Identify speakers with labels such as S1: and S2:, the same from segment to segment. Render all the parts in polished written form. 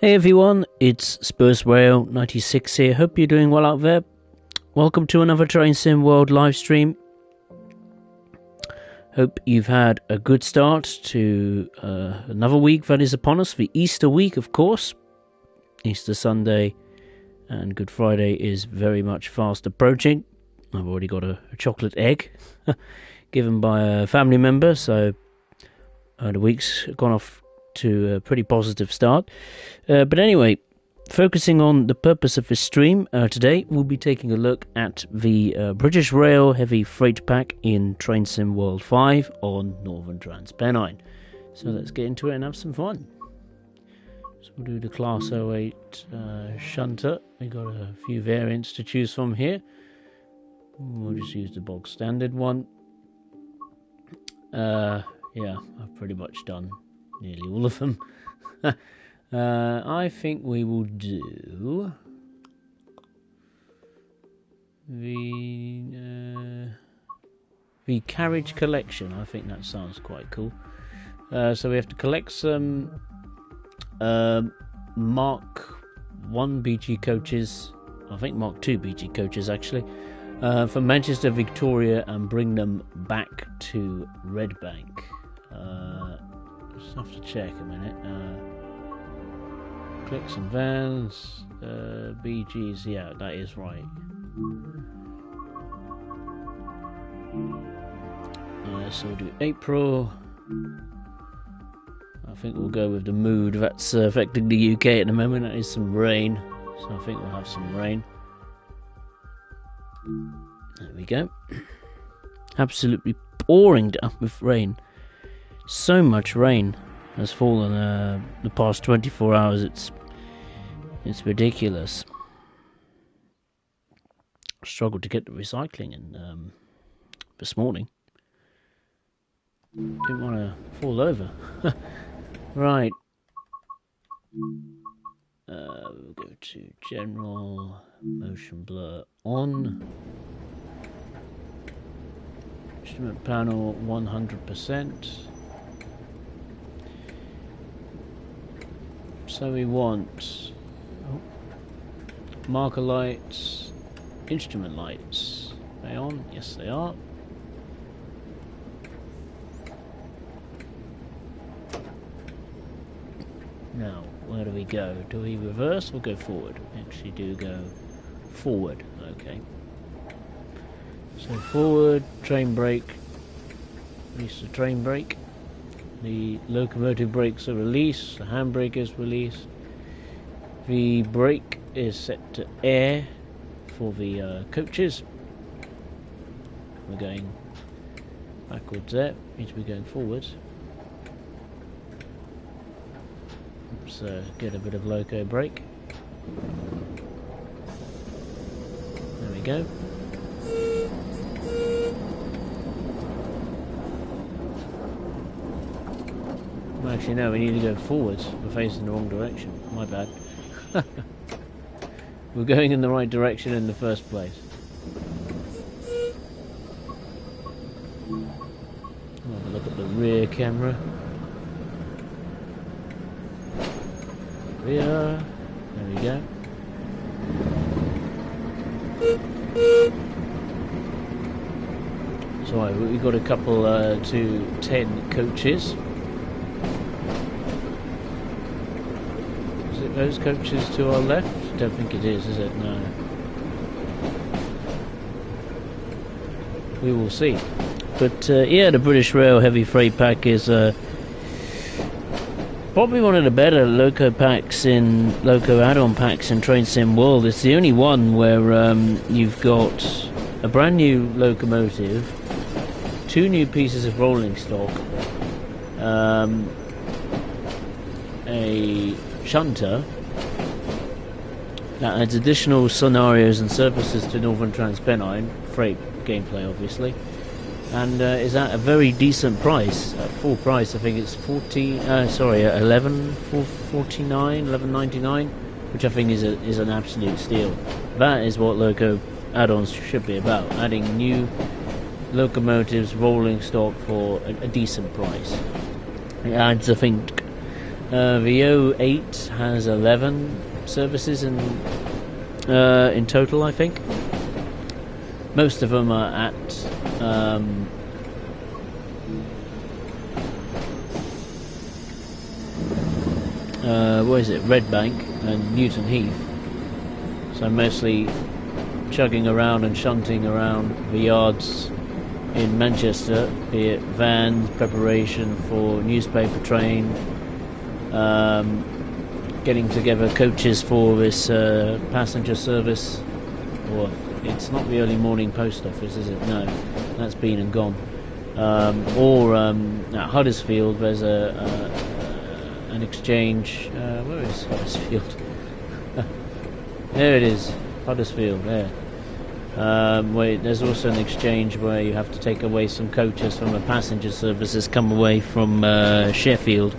S1: Hey everyone, it's Spurs Rail 96 here. Hope you're doing well out there. Welcome to another Train Sim World live stream. Hope you've had a good start to another week that is upon us. The Easter week, of course. Easter Sunday and Good Friday is very much fast approaching. I've already got a chocolate egg given by a family member, so the week's gone off to a pretty positive start. But anyway, focusing on the purpose of this stream, today we'll be taking a look at the British Rail Heavy Freight Pack in Train Sim World 5 on Northern TransPennine. So let's get into it and have some fun. So we'll do the Class 08 shunter. We've got a few variants to choose from here. We'll just use the bog standard one. Yeah, I've pretty much done nearly all of them. I think we will do the carriage collection. I think that sounds quite cool. So we have to collect some Mark 1 BG coaches, I think Mark 2 BG coaches actually, from Manchester, Victoria, and bring them back to Red Bank. Just have to check a minute. Clicks and vans, BGs, yeah, that is right. So we'll do April. I think we'll go with the mood that's affecting the UK at the moment. That is some rain, so I think we'll have some rain. There we go. Absolutely pouring down with rain. So much rain has fallen the past 24 hours. It's ridiculous. Struggled to get the recycling in this morning. Didn't want to fall over. Right. We'll go to general, motion blur on. Instrument panel 100%. So we want marker lights, instrument lights. Are they on? Yes, they are. Now, where do we go? Do we reverse or go forward? We actually do go forward. Okay. So forward, train brake. Release the train brake. The locomotive brakes are released, the handbrake is released. The brake is set to air for the coaches. We're going backwards there, means we're going forwards. Oops, get a bit of loco brake. There we go. Actually, no, we need to go forwards. We're facing the wrong direction. My bad. We're going in the right direction in the first place. I'll have a look at the rear camera. Rear. There we go. So we've got a couple to 10 coaches. Those coaches to our left? Don't think it is it? No. We will see. But yeah, the British Rail Heavy Freight Pack is probably one of the better loco add-on packs in Train Sim World. It's the only one where you've got a brand new locomotive, 2 new pieces of rolling stock, a shunter that adds additional scenarios and services to Northern TransPennine, freight gameplay obviously, and is at a very decent price. At full price I think it's 11.99, which I think is an absolute steal. That is what loco add-ons should be about, adding new locomotives, rolling stock for a decent price. It adds, I think, The O8 has 11 services in total, I think. Most of them are at what is it, Red Bank and Newton Heath. So mostly chugging around and shunting around the yards in Manchester, be it vans, preparation for newspaper train, getting together coaches for this passenger service. Or it's not the early morning post office, is it? No, that's been and gone. Or at Huddersfield there's an exchange. Where is Huddersfield? There it is, Huddersfield, there. Where there's also an exchange where you have to take away some coaches from the passenger services come away from Sheffield,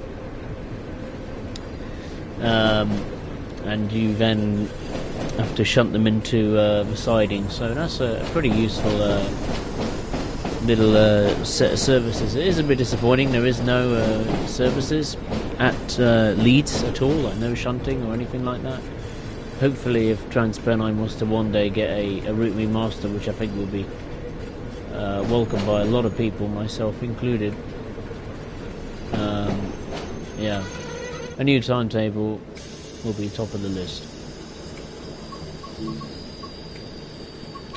S1: and you then have to shunt them into the siding. So that's a pretty useful little set of services. It is a bit disappointing there is no services at Leeds at all, like no shunting or anything like that. Hopefully, if Transpennine was to one day get a route remaster, which I think will be welcomed by a lot of people, myself included, yeah, a new timetable will be top of the list.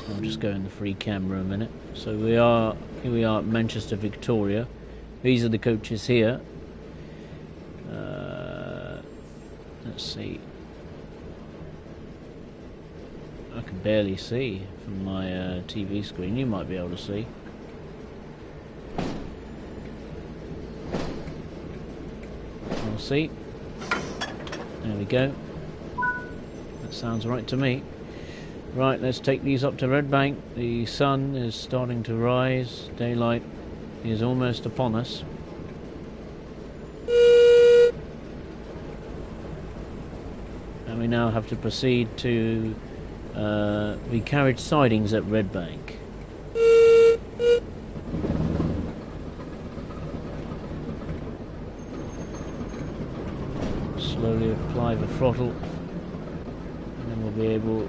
S1: I'll just go in the free camera a minute. So here we are at Manchester Victoria. These are the coaches here. Let's see. I can barely see from my TV screen. You might be able to see. I'll see. There we go. That sounds right to me. Right, let's take these up to Red Bank. The sun is starting to rise. Daylight is almost upon us. And we now have to proceed to the carriage sidings at Red Bank. Slowly apply the throttle, and then we'll be able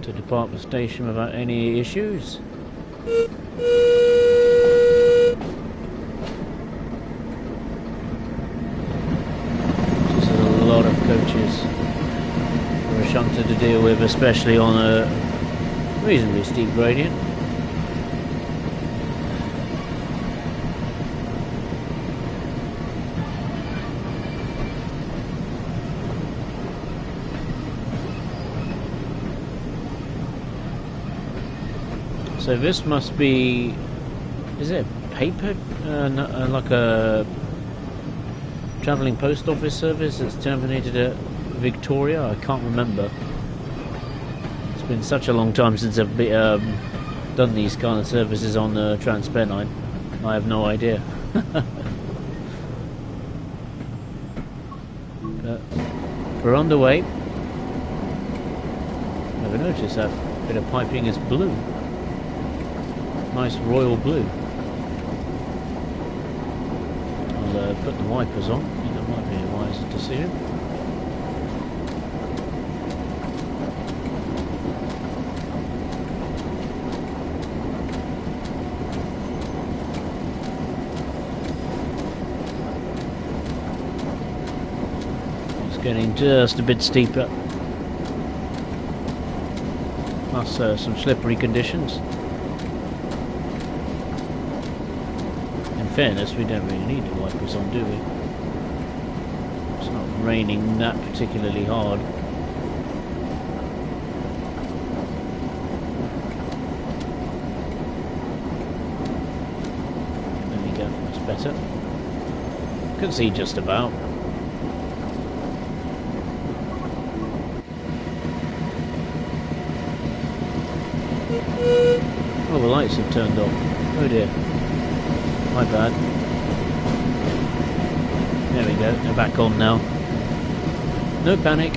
S1: to depart the station without any issues. Just a lot of coaches for a shunter to deal with, especially on a reasonably steep gradient. So this must be, is it a paper, like a travelling post office service that's terminated at Victoria? I can't remember. It's been such a long time since I've done these kind of services on Transpennine. I have no idea. But we're underway. Never noticed that bit of piping is blue. Nice royal blue. I'll put the wipers on. I think that might be a wise decision. It's getting just a bit steeper. Plus some slippery conditions. In fairness, we don't really need the wipers on, do we? It's not raining that particularly hard. There we go, that's better. Can see just about. Oh, the lights have turned off. Oh dear. My bad. There we go, they're back on now. No panic.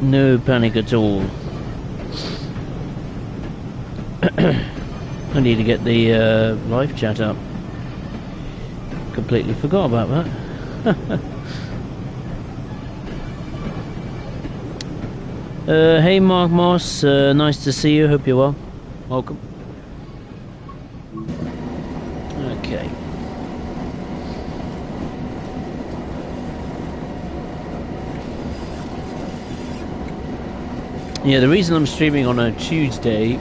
S1: No panic at all. I need to get the live chat up. Completely forgot about that. Hey Mark Moss, nice to see you, hope you're well. Welcome. Okay. Yeah, the reason I'm streaming on a Tuesday,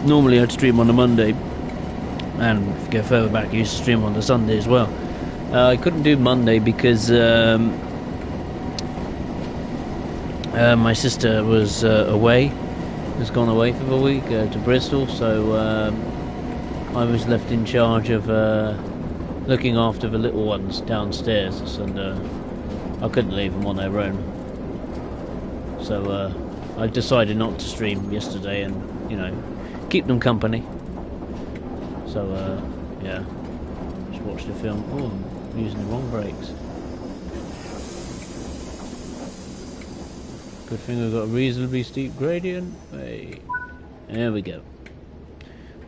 S1: normally I'd stream on a Monday, and if you go further back, I used to stream on the Sunday as well. I couldn't do Monday because my sister was away, has gone away for the week to Bristol, so I was left in charge of looking after the little ones downstairs, and I couldn't leave them on their own. So I decided not to stream yesterday and, you know, keep them company. So yeah, just watched the film. Oh, I'm using the wrong brakes. Good thing we've got a reasonably steep gradient. Hey, there we go.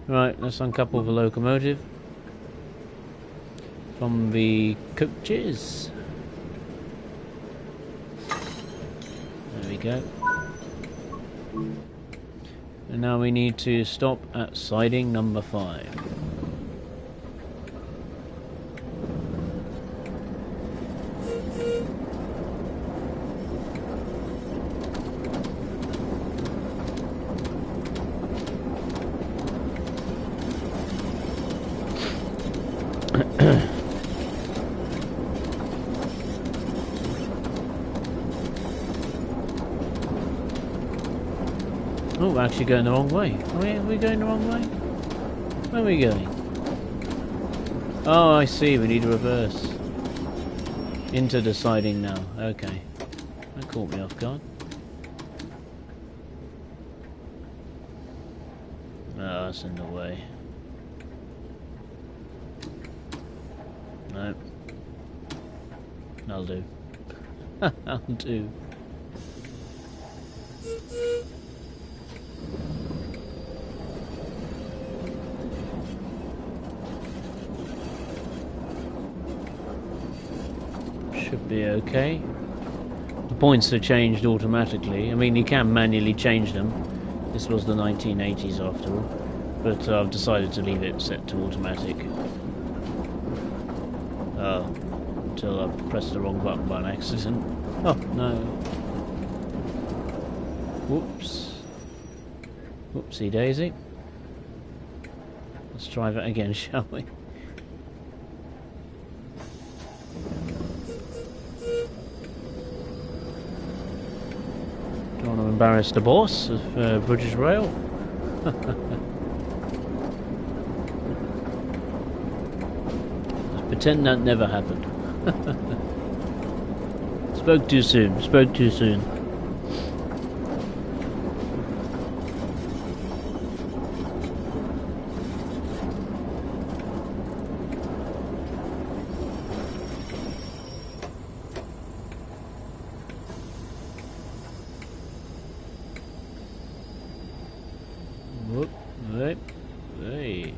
S1: Right, let's uncouple the locomotive from the coaches. There we go. And now we need to stop at siding number 5. Oh, we're actually going the wrong way. Are we going the wrong way? Where are we going? Oh, I see. We need to reverse. Into the siding now. Okay. That caught me off guard. Oh, that's in the way. No. That'll do. That'll do. Should be okay. The points are changed automatically. I mean, you can manually change them. This was the 1980s after all. But I've decided to leave it set to automatic. Until I pressed the wrong button by an accident. Oh, no. Whoops. Whoopsie daisy. Let's try that again, shall we? Don't want to embarrass the boss of British Rail. Let's pretend that never happened. Spoke too soon. Spoke too soon. Whoop, right. Hey.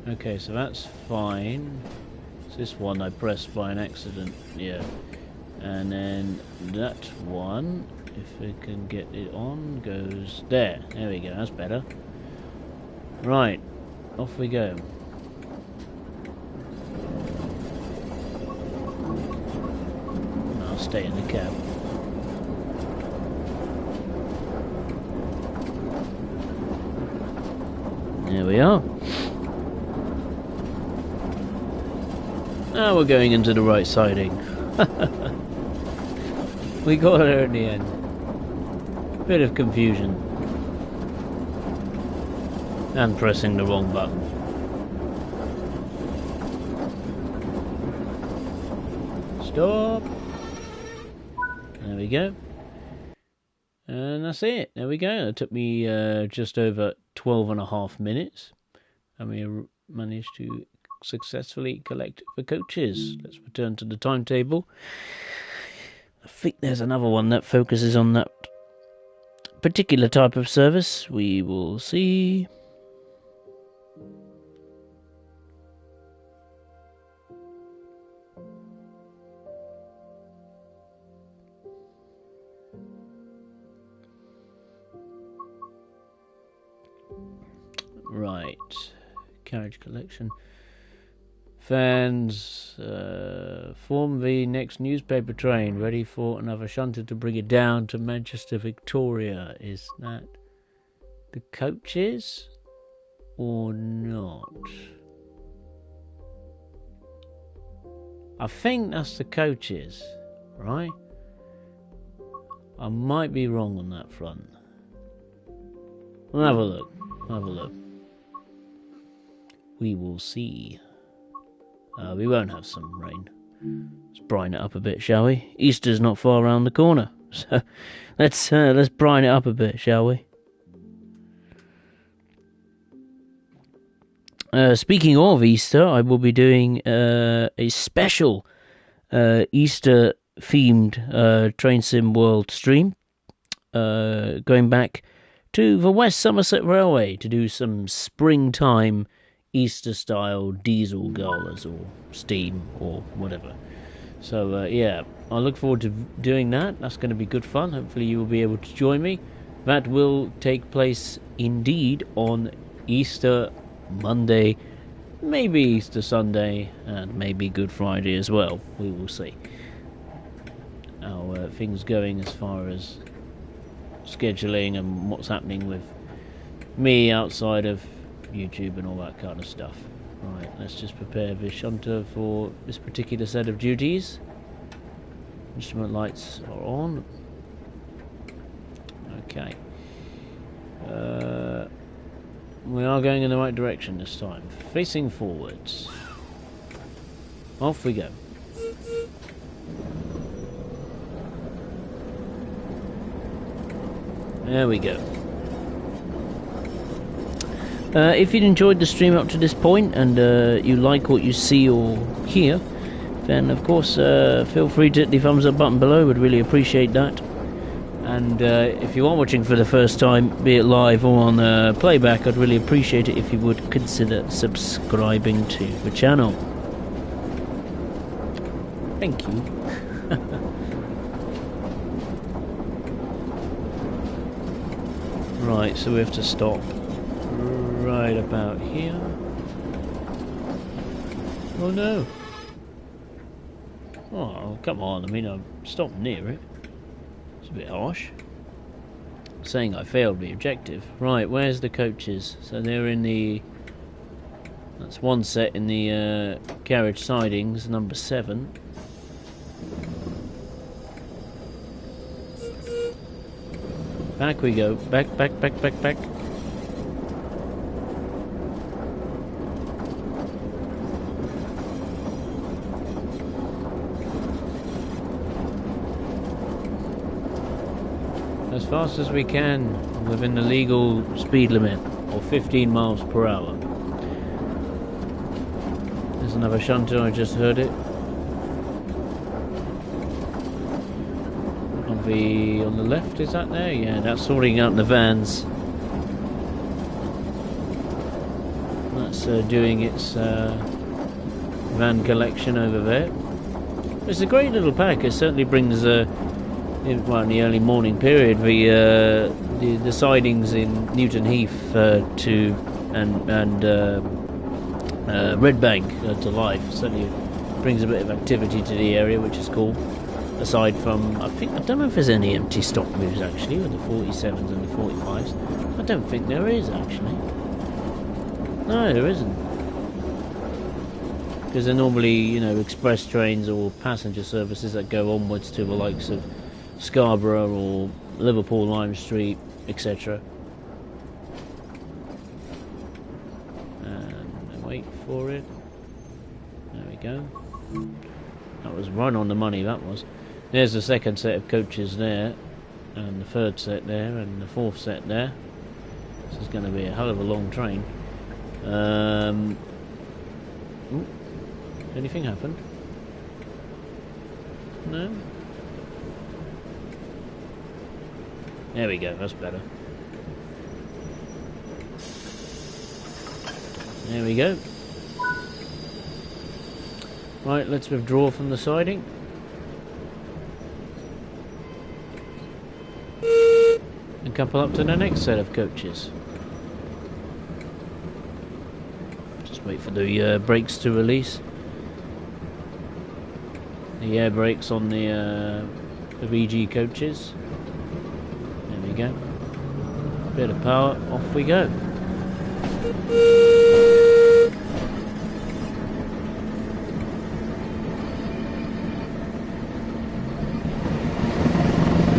S1: Okay, so that's fine. It's this one I pressed by an accident, yeah. And then that one, if I can get it on, goes there. There we go, that's better. Right, off we go. I'll stay in the cab. There we are. Now we're going into the right siding. We got there in the end. Bit of confusion. And pressing the wrong button. Stop. There we go. And that's it. There we go. It took me just over 12.5 minutes. And we managed to successfully collect the coaches. Let's return to the timetable. I think there's another one that focuses on that particular type of service. We will see. Right. Carriage collection. Fans, form the next newspaper train, ready for another shunter to bring it down to Manchester Victoria. Is that the coaches or not? I think that's the coaches, right? I might be wrong on that front. We'll have a look. Have a look. We will see. We won't have some rain. Let's brine it up a bit, shall we? Easter's not far around the corner, so let's brine it up a bit, shall we? Speaking of Easter, I will be doing a special Easter-themed Train Sim World stream, going back to the West Somerset Railway to do some springtime Easter-style diesel galas or steam or whatever. So yeah, I look forward to doing that. That's going to be good fun. Hopefully you will be able to join me. That will take place indeed on Easter Monday, maybe Easter Sunday, and maybe Good Friday as well. We will see how things going as far as scheduling and what's happening with me outside of YouTube and all that kind of stuff. Right, let's just prepare the shunter for this particular set of duties. Instrument lights are on. Okay. We are going in the right direction this time. Facing forwards. Off we go. There we go. If you'd enjoyed the stream up to this point and you like what you see or hear, then of course feel free to hit the thumbs up button below. Would really appreciate that. And if you are watching for the first time, be it live or on playback, I'd really appreciate it if you would consider subscribing to the channel. Thank you. Right, so we have to stop right about here. Oh no. Oh, come on, I mean, I've stopped near it. It's a bit harsh. Saying I failed the objective. Right, where's the coaches? So they're in the... That's one set in the carriage sidings, number 7. Back we go. Back. As fast as we can within the legal speed limit of 15 miles per hour. There's another shunter, I just heard it. On the left, is that there? Yeah, that's sorting out the vans. That's doing its van collection over there. It's a great little pack. It certainly brings in the early morning period the sidings in Newton Heath to Red Bank to life. Certainly brings a bit of activity to the area, which is cool. Aside from, I don't know if there's any empty stock moves actually with the 47s and the 45s. I don't think there is actually. No, there isn't. Because they're normally, you know, express trains or passenger services that go onwards to the likes of Scarborough or Liverpool Lime Street, etc. And wait for it. There we go. That was right on the money, that was. There's the second set of coaches there, and the third set there, and the fourth set there. This is going to be a hell of a long train. Ooh, anything happened? No? There we go, that's better. There we go. Right, let's withdraw from the siding. And couple up to the next set of coaches. Just wait for the brakes to release. The air brakes on the VG coaches. There we go. Bit of power, off we go.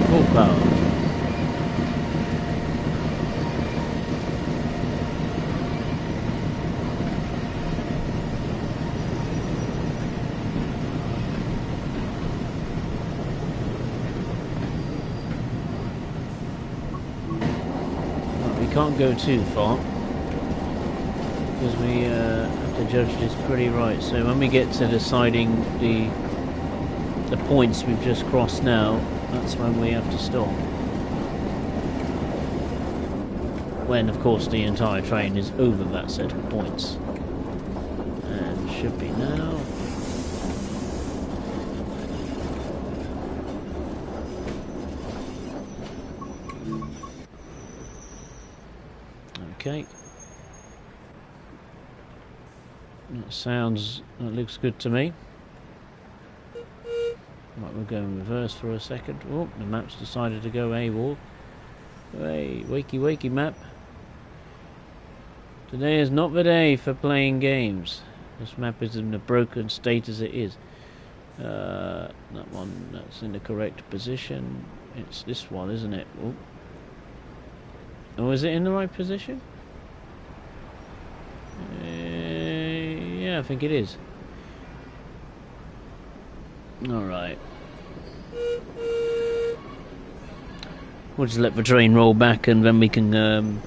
S1: Full power. Can't go too far because we have to judge this pretty right. So when we get to deciding the points we've just crossed now, that's when we have to stop. When, of course, the entire train is over that set of points, and should be now. Okay. That looks good to me. Right, we'll go in reverse for a second. Oh, the map's decided to go AWOL. Hey, wakey map. Today is not the day for playing games. This map is in a broken state as it is. That one, that's in the correct position. It's this one, isn't it? Oh. Oh, is it in the right position? Yeah, I think it is. Alright. We'll just let the train roll back and then we can then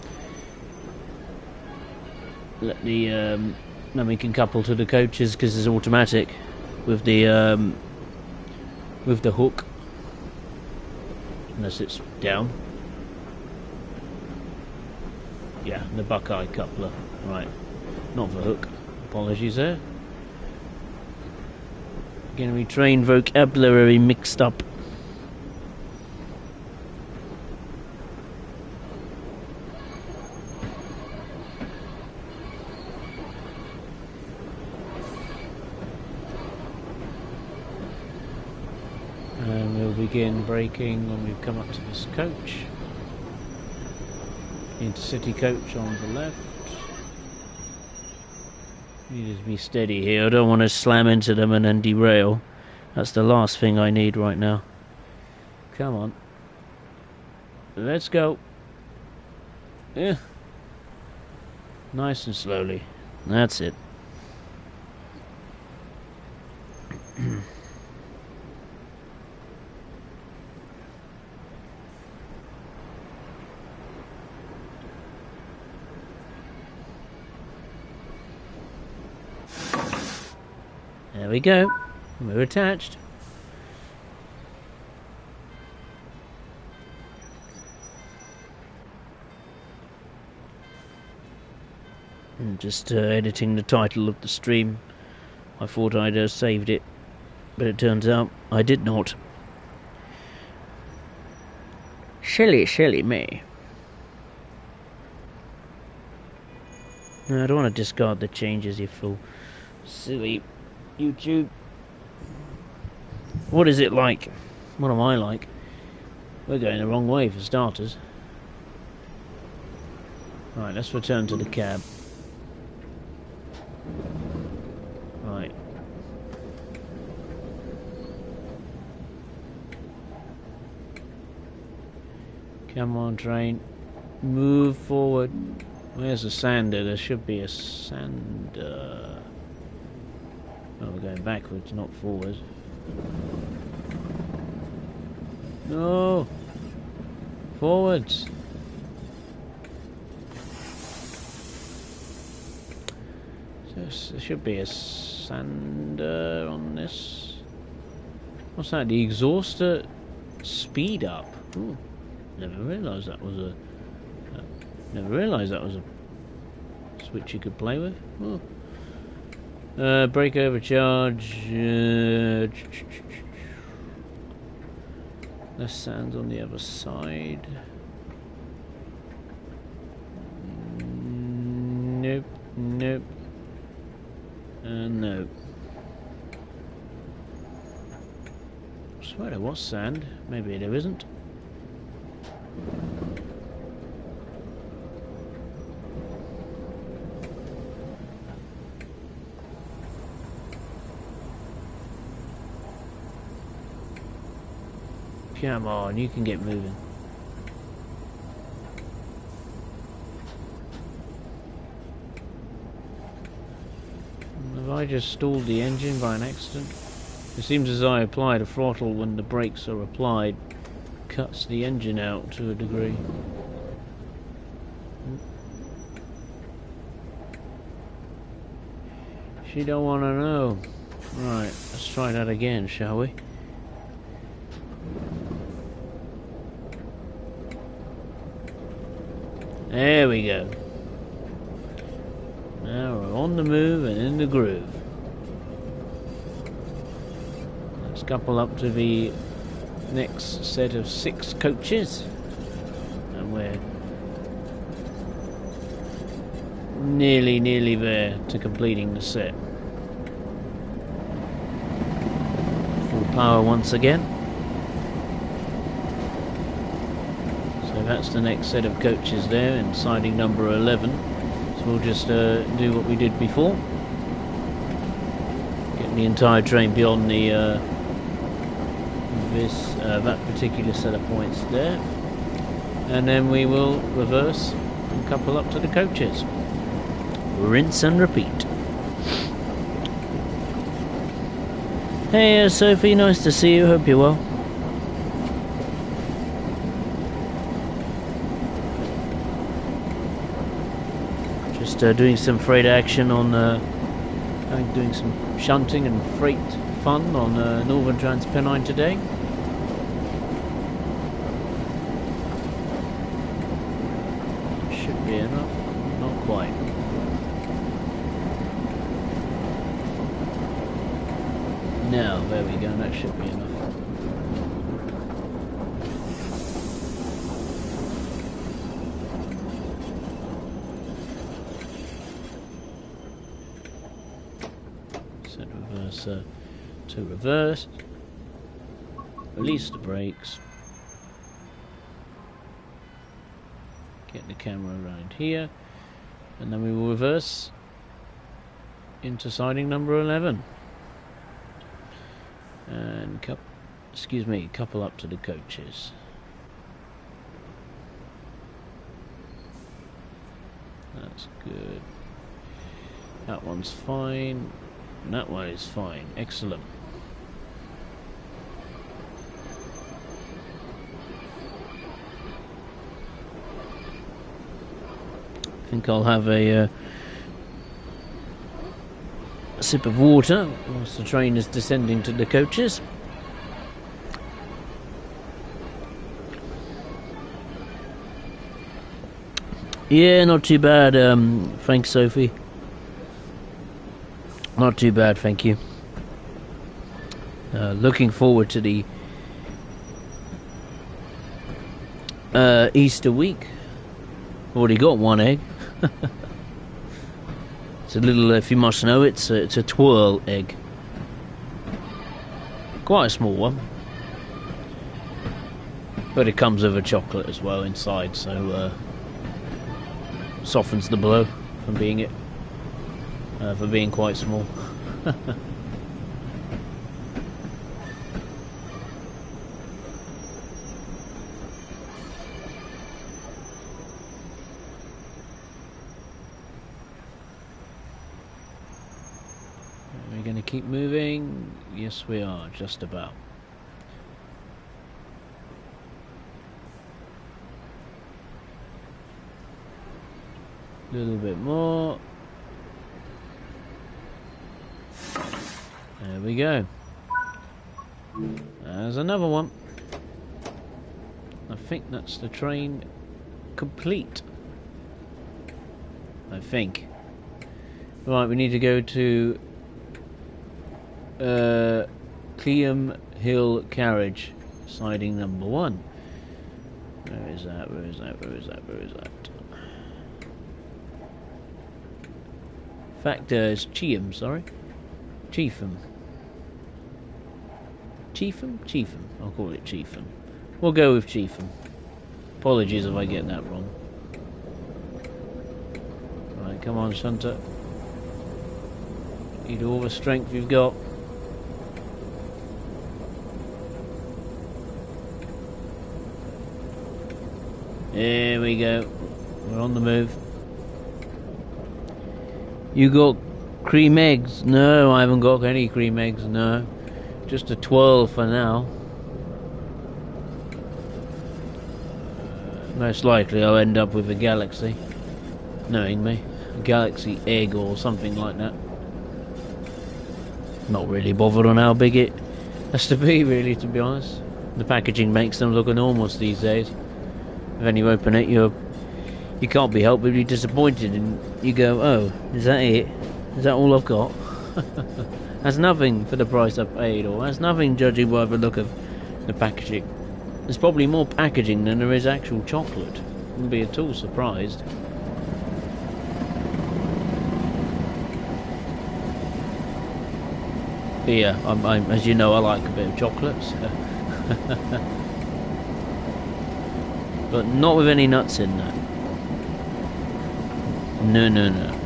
S1: we can couple to the coaches because it's automatic with the hook. Unless it's down. Yeah, the Buckeye coupler. Right. Not the hook. Apologies there. Getting my train vocabulary mixed up. And we'll begin braking when we come up to this coach. Intercity coach on the left. Need to be steady here. I don't want to slam into them and then derail. That's the last thing I need right now. Come on. Let's go. Yeah. Nice and slowly. That's it. There we go. We're attached. I'm just editing the title of the stream. I thought I'd saved it, but it turns out I did not. Silly me. No, I don't want to discard the changes, you fool. Silly YouTube. What is it like? What am I like? We're going the wrong way for starters. Right, let's return to the cab. Right. Come on, train. Move forward. Where's the sander? There should be a sander. Oh, we're going backwards, not forwards. No! Forwards! There should be a sander on this. What's that? The exhauster speed up. Ooh. Never realised that was a. Never realised that was a switch you could play with. Oh. Brake overcharge. Less sands on the other side. Nope. Nope. No. I swear there was sand. Maybe there isn't. Come on, you can get moving. Have I just stalled the engine by an accident? It seems as I apply the throttle when the brakes are applied, cuts the engine out to a degree. She don't want to know. Right, let's try that again, shall we? There we go. Now we're on the move and in the groove. Let's couple up to the next set of 6 coaches. And we're nearly there to completing the set. Full power once again. So that's the next set of coaches there in siding number 11. So we'll just do what we did before. Get the entire train beyond the that particular set of points there. And then we will reverse and couple up to the coaches. Rinse and repeat. Hey Sophie, nice to see you, hope you're well. Just doing some freight action on, doing some shunting and freight fun on Northern Transpennine today. Should be enough, not quite. Now, there we go, that should be enough. Set reverse to reverse. Release the brakes. Get the camera around here. And then we will reverse into siding number 11. And couple up to the coaches. That's good. That one's fine. And that one is fine. Excellent. I think I'll have a sip of water whilst the train is descending to the coaches. Yeah, not too bad. Thanks, Sophie. Not too bad, thank you. Looking forward to the Easter week. Already got one egg. It's a little, if you must know, it's a twirl egg. Quite a small one. But it comes with a chocolate as well inside, so softens the blow from being for being quite small. We're going to keep moving. Yes, we are, just about. A little bit more. There we go. There's another one. I think that's the train complete. I think. Right, we need to go to Cleam Hill Carriage, siding number 1. Where is that? Where is that? Where is that? Where is that? It's Cheam, sorry. Cheetham. Cheetham? Cheetham. I'll call it Cheetham. We'll go with Cheetham. Apologies if I get that wrong. Right, come on, Shunter. Need all the strength you've got. There we go. We're on the move. You got cream eggs? No, I haven't got any cream eggs, no. Just a twirl for now. Most likely I'll end up with a galaxy. Knowing me. A galaxy egg or something like that. Not really bothered on how big it has to be, really, to be honest. The packaging makes them look enormous these days. When you open it, you can't be helped but be disappointed, and you go, oh, is that it? Is that all I've got? That's nothing for the price I've paid, or that's nothing judging by the look of the packaging. There's probably more packaging than there is actual chocolate. Wouldn't be at all surprised. But yeah, I'm, as you know, I like a bit of chocolate. So. But not with any nuts in there. No, no, no.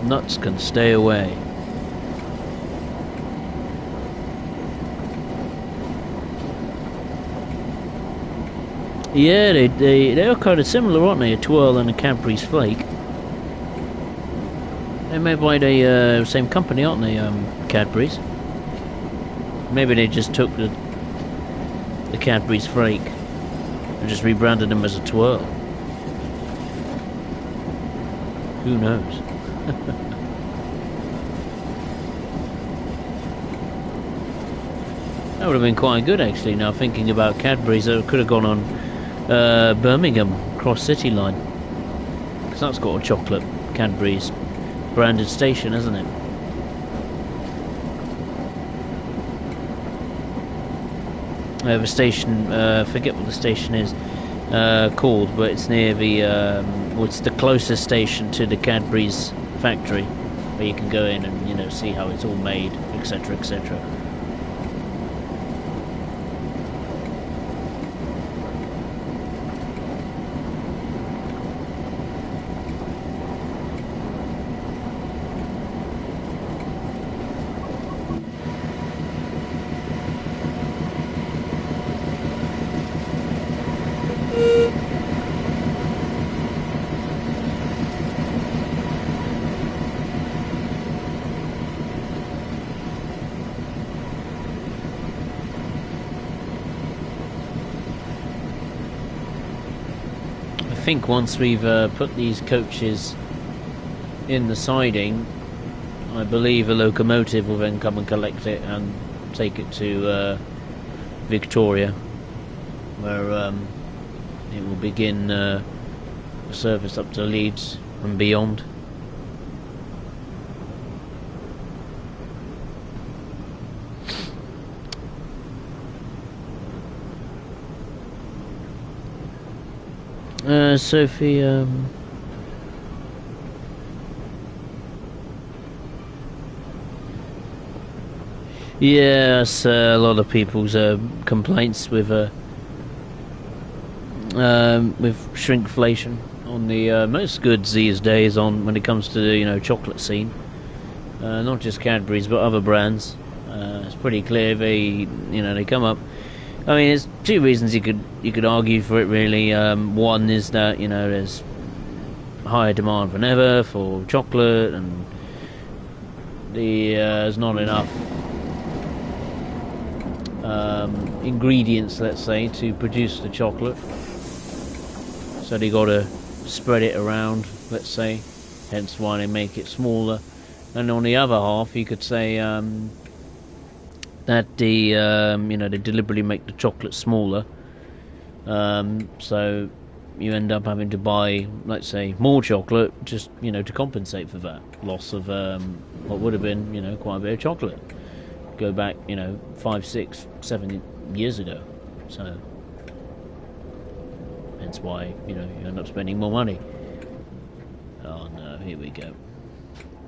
S1: Nuts can stay away. Yeah, they're kind of similar, aren't they? A twirl and a Cadbury's flake. They're made by the same company, aren't they? Cadbury's. Maybe they just took the Cadbury's flake and just rebranded them as a twirl. Who knows? That would have been quite good, actually. Now thinking about Cadbury's, it could have gone on Birmingham Cross City line, because that's got a chocolate Cadbury's branded station, hasn't it? The station, forget what the station is called, but it's near the it's the closest station to the Cadbury's factory, where you can go in and see how it's all made, etc., etc. I think once we've put these coaches in the siding, I believe a locomotive will then come and collect it and take it to Victoria, where it will begin the service up to Leeds and beyond. Sophie, yes, a lot of people's complaints with shrinkflation on the most goods these days. On when it comes to the chocolate scene, not just Cadbury's but other brands. It's pretty clear they come up. I mean, there's two reasons you could argue for it, really. One is that there's higher demand than ever for chocolate, and there's not enough ingredients, let's say, to produce the chocolate. So they got to spread it around, let's say. Hence why they make it smaller. And on the other half, you could say that the you know, they deliberately make the chocolate smaller, so you end up having to buy, let's say, more chocolate just, you know, to compensate for that loss of what would have been, you know, quite a bit of chocolate. Go back, you know, 5, 6, 7 years ago. So hence why, you know, you end up spending more money. Oh no, here we go.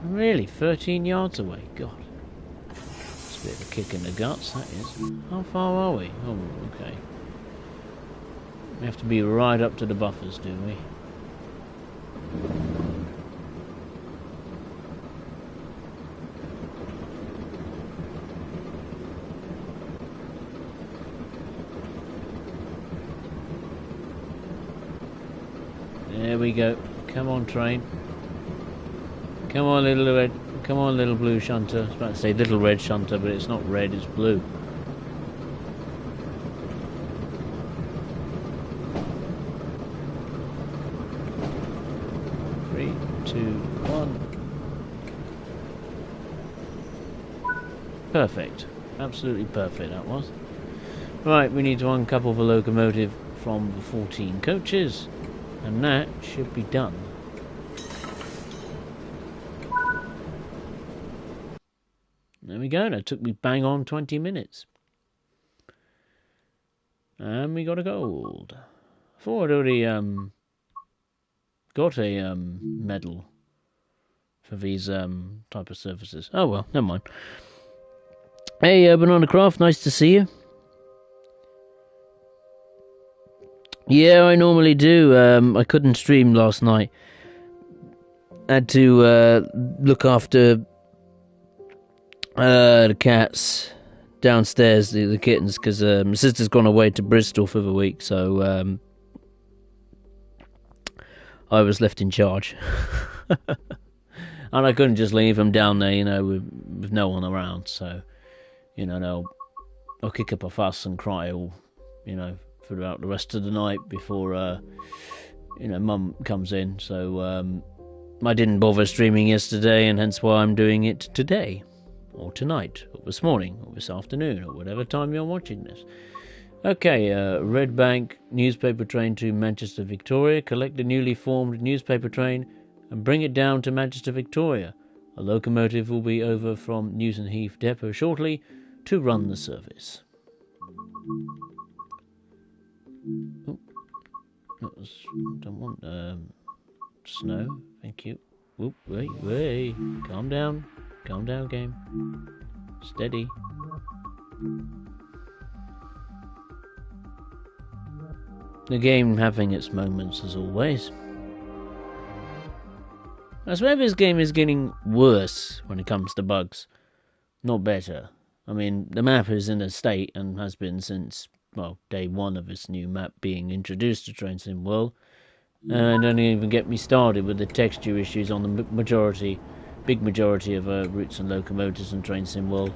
S1: Really, 13 yards away. God. It's a bit of a kick in the guts, that is. How far are we? Oh, okay. We have to be right up to the buffers, do we? There we go. Come on, train. Come on, little red. Come on, little blue shunter. I was about to say little red shunter, but it's not red, it's blue. Three, two, one. Perfect. Absolutely perfect, that was. Right, we need to uncouple the locomotive from the 14 coaches, and that should be done. There we go, that took me bang on 20 minutes. And we got a gold. I thought I'd already got a medal for these type of services. Oh well, never mind. Hey, Banana Craft, nice to see you. Yeah, I normally do. I couldn't stream last night. Had to look after the cats downstairs, the kittens, because my sister's gone away to Bristol for the week, so I was left in charge. And I couldn't just leave them down there, you know, with no one around, so, you know, they'll kick up a fuss and cry all, you know, throughout the rest of the night before, you know, Mum comes in, so I didn't bother streaming yesterday, and hence why I'm doing it today. Or tonight, or this morning, or this afternoon, or whatever time you're watching this. Okay, Red Bank newspaper train to Manchester, Victoria. Collect the newly formed newspaper train and bring it down to Manchester, Victoria. A locomotive will be over from Newton Heath Depot shortly to run the service. Oh, don't want snow, thank you. Whoop, wait, calm down. Calm down, game. Steady. The game having its moments as always. I swear this game is getting worse when it comes to bugs. Not better. I mean, the map is in a state and has been since, well, day one of this new map being introduced to Train Sim World. And don't even get me started with the texture issues on the big majority of routes and locomotives and Train Sim World.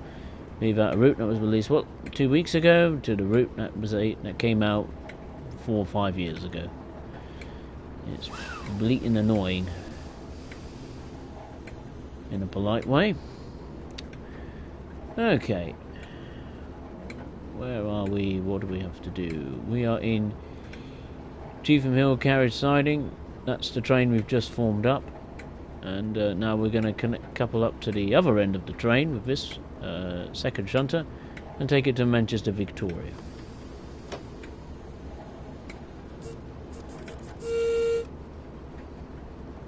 S1: Leave out a route that was released, 2 weeks ago, to the route that came out 4 or 5 years ago. It's bleating annoying. In a polite way. Okay. Where are we? What do we have to do? We are in Cheetham Hill carriage siding. That's the train we've just formed up. And now we're going to couple up to the other end of the train with this second shunter and take it to Manchester, Victoria.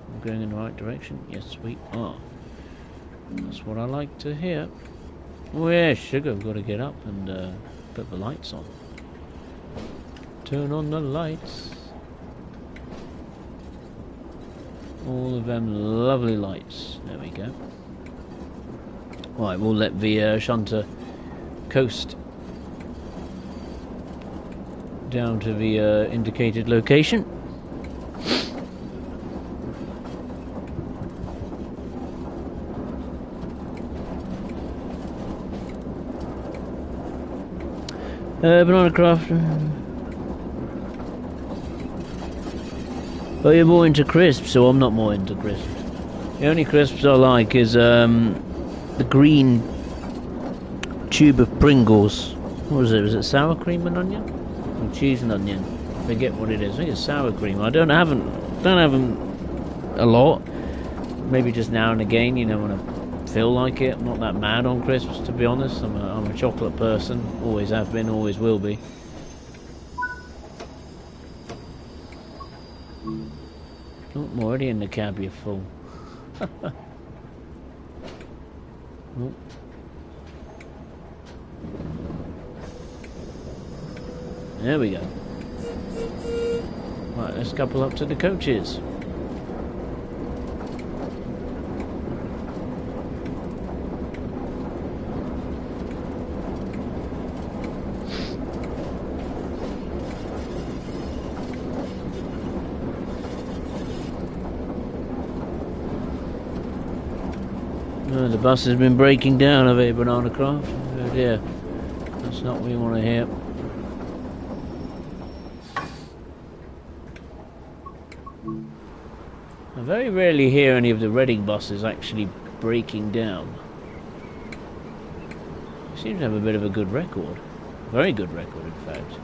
S1: I'm going in the right direction? Yes, we are. That's what I like to hear. Oh yeah, sugar, we've got to get up and put the lights on. Turn on the lights. All of them lovely lights. There we go. Right, we'll let the shunter coast down to the indicated location. Banana Craft. Well, you're more into crisps, so I'm not more into crisps. The only crisps I like is the green tube of Pringles. What was it? Was it sour cream and onion? Or cheese and onion? I forget what it is. I think it's sour cream. I don't have them a lot. Maybe just now and again, you know, when I feel like it. I'm not that mad on crisps, to be honest. I'm a chocolate person. Always have been, always will be. Oh, I'm already in the cab, you're full. Oh. There we go. Right, let's couple up to the coaches. Oh, the bus has been breaking down, have it, Banana Craft? Oh dear. That's not what we want to hear. I very rarely hear any of the Reading buses actually breaking down. They seem to have a bit of a good record. Very good record, in fact.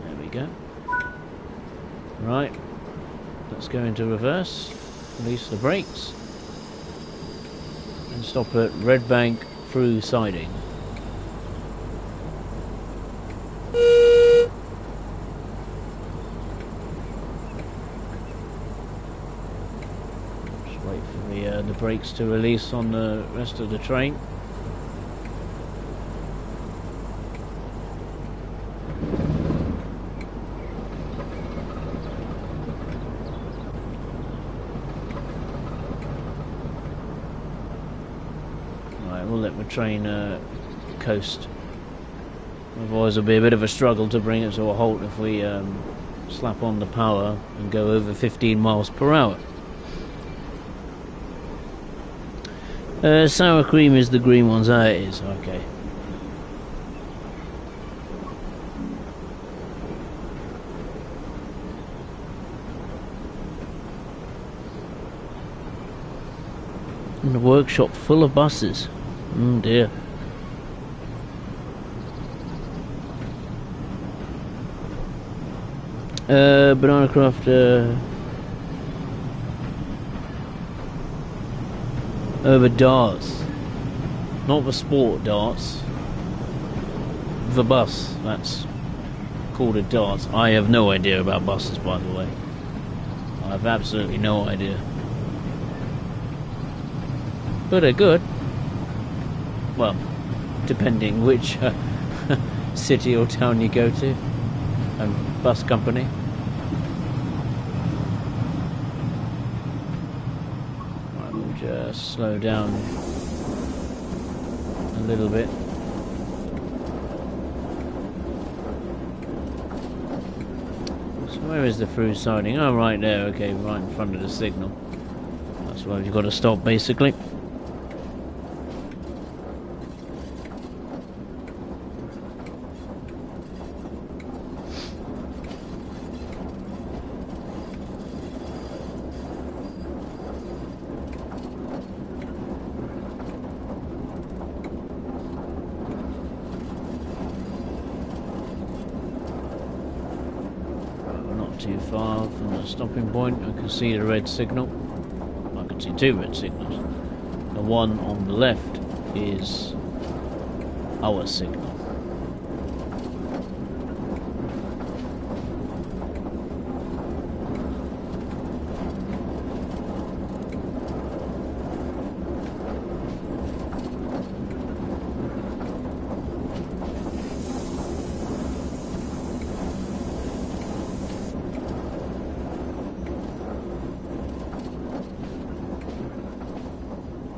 S1: There we go. Right. Let's go into reverse. Release the brakes. And stop at Red Bank through siding. Wait for the brakes to release on the rest of the train. Right, we'll let the train coast. Otherwise it'll be a bit of a struggle to bring it to a halt if we slap on the power and go over 15 miles per hour. Sour cream is the green ones. Ah, it is. Okay. And a workshop full of buses. Oh dear. Banana Craft, over darts. Not the sport darts. The bus, that's called a dart. I have no idea about buses, by the way. I have absolutely no idea. But they're good. Well, depending which city or town you go to. And bus company. Right, we'll just slow down a little bit. So where is the through siding? Oh, right there. Okay, right in front of the signal. That's where you've got to stop, basically. Too far from the stopping point. I can see the red signal. I can see two red signals. The one on the left is our signal.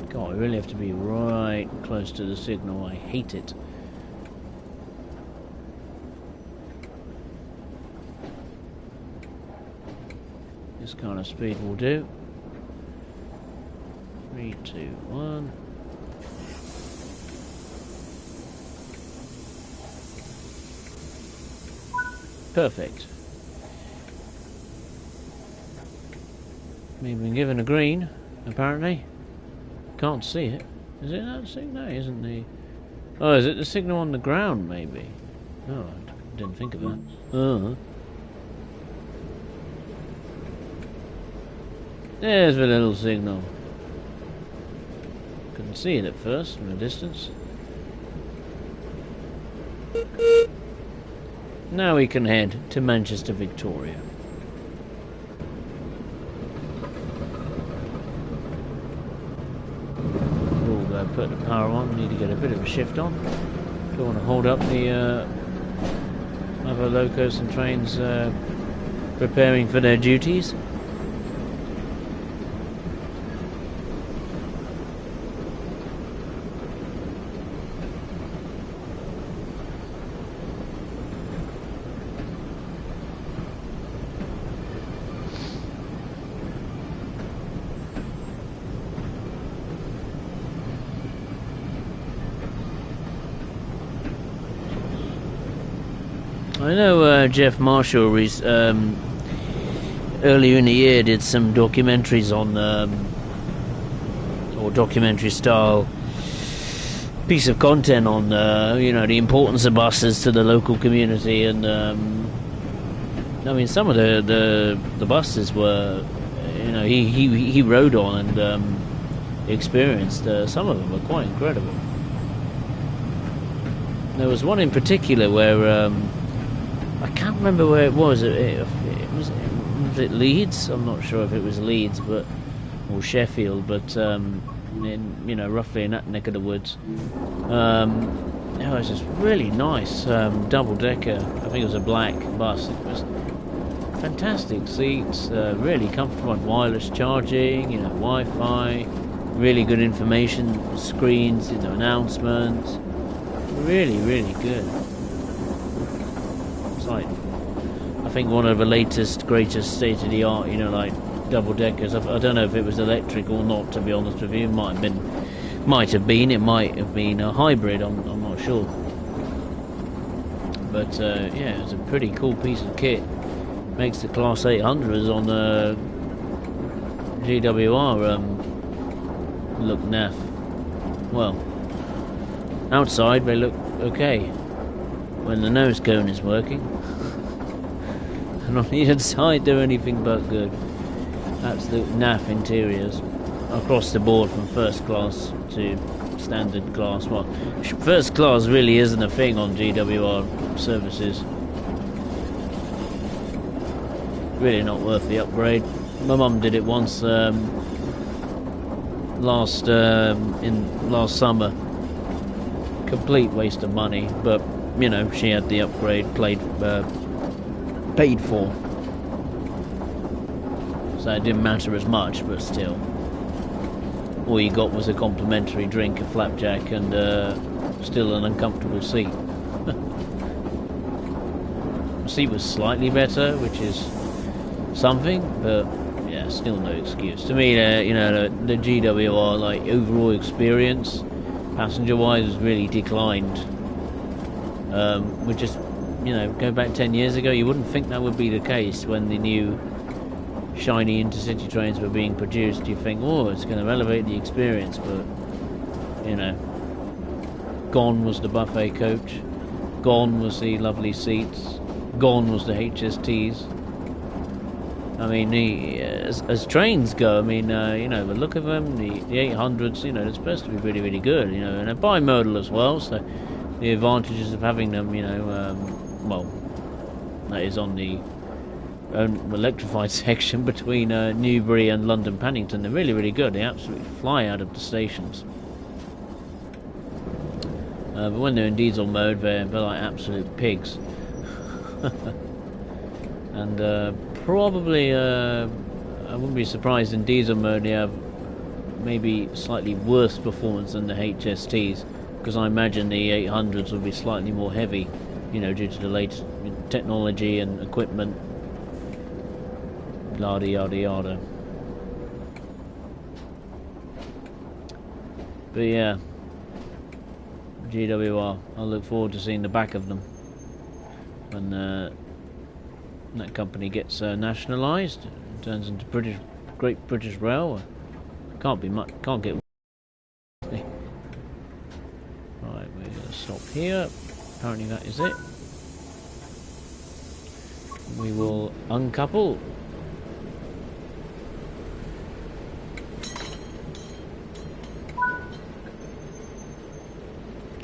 S1: God, I really have to be right close to the signal. I hate it. This kind of speed will do. 3, 2, 1. Perfect. We've been given a green, apparently. Can't see it. Is it that signal? No, isn't the... Oh, is it the signal on the ground, maybe? Oh, I didn't think of that. There's the little signal. Couldn't see it at first from a distance. Now we can head to Manchester Victoria. We'll put the power on. Need to get a bit of a shift on. Don't want to hold up the other locos and trains preparing for their duties. I know Jeff Marshall earlier in the year did some documentaries on, or documentary style piece of content on, the importance of buses to the local community, and I mean, some of the buses were, he rode on and experienced. Some of them were quite incredible. There was one in particular where. I can't remember where it was. Was it Leeds? I'm not sure if it was Leeds, or Sheffield, but roughly in that neck of the woods. It was just really nice double decker. I think it was a black bus. It was fantastic seats, really comfortable, wireless charging, Wi-Fi, really good information screens, announcements. Really, really good. I think one of the latest, greatest state-of-the-art, double-deckers. I don't know if it was electric or not, to be honest with you. It might have been. It might have been a hybrid. I'm not sure. But yeah, it's a pretty cool piece of kit. Makes the Class 800s on the GWR look naff. Well, outside they look okay when the nose cone is working. And on the inside they're anything but good. Absolute naff interiors across the board, from first class to standard class. Well, first class really isn't a thing on GWR services. Really not worth the upgrade. My mum did it once last summer. Complete waste of money, but she had the upgrade paid for, so it didn't matter as much. But still, all you got was a complimentary drink, a flapjack, and still an uncomfortable seat. The seat was slightly better, which is something, but yeah, still no excuse. To me, the GWR overall experience, passenger-wise, has really declined. We just, go back 10 years ago, you wouldn't think that would be the case when the new shiny intercity trains were being produced. You think, oh, it's going to elevate the experience, but gone was the buffet coach, gone was the lovely seats, gone was the HSTs. I mean, as trains go, I mean, the look of them, the 800s, they're supposed to be really, really good, and they're bimodal as well, so the advantages of having them, well, that is on the electrified section between Newbury and London Paddington. They're really, really good. They absolutely fly out of the stations. But when they're in diesel mode, they're like absolute pigs. And probably, I wouldn't be surprised in diesel mode they have maybe slightly worse performance than the HSTs, because I imagine the 800s will be slightly more heavy, due to the latest technology and equipment. Yada yada yada. But yeah, GWR, I look forward to seeing the back of them when that company gets nationalised, turns into Great British Rail. Can't get stop here. Apparently that is it. We will uncouple.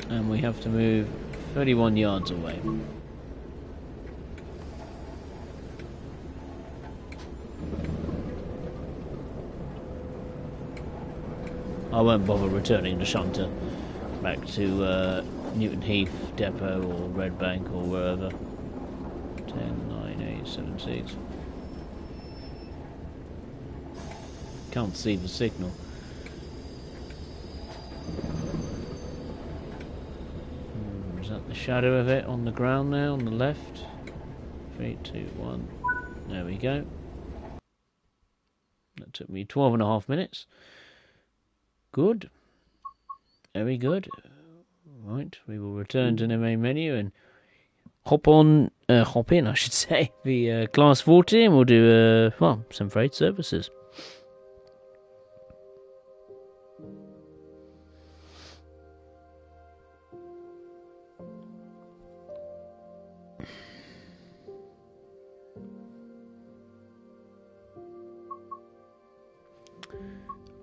S1: And we have to move 31 yards away. I won't bother returning the shunter back to Newton Heath Depot or Red Bank or wherever. 10, 9, 8, 7, 6. Can't see the signal. Is that the shadow of it on the ground now, on the left? 3, 2, 1. There we go. That took me 12.5 minutes. Good. Very good. Right, we will return to the main menu and hop in, I should say, the Class 40, and we'll do, well, some freight services.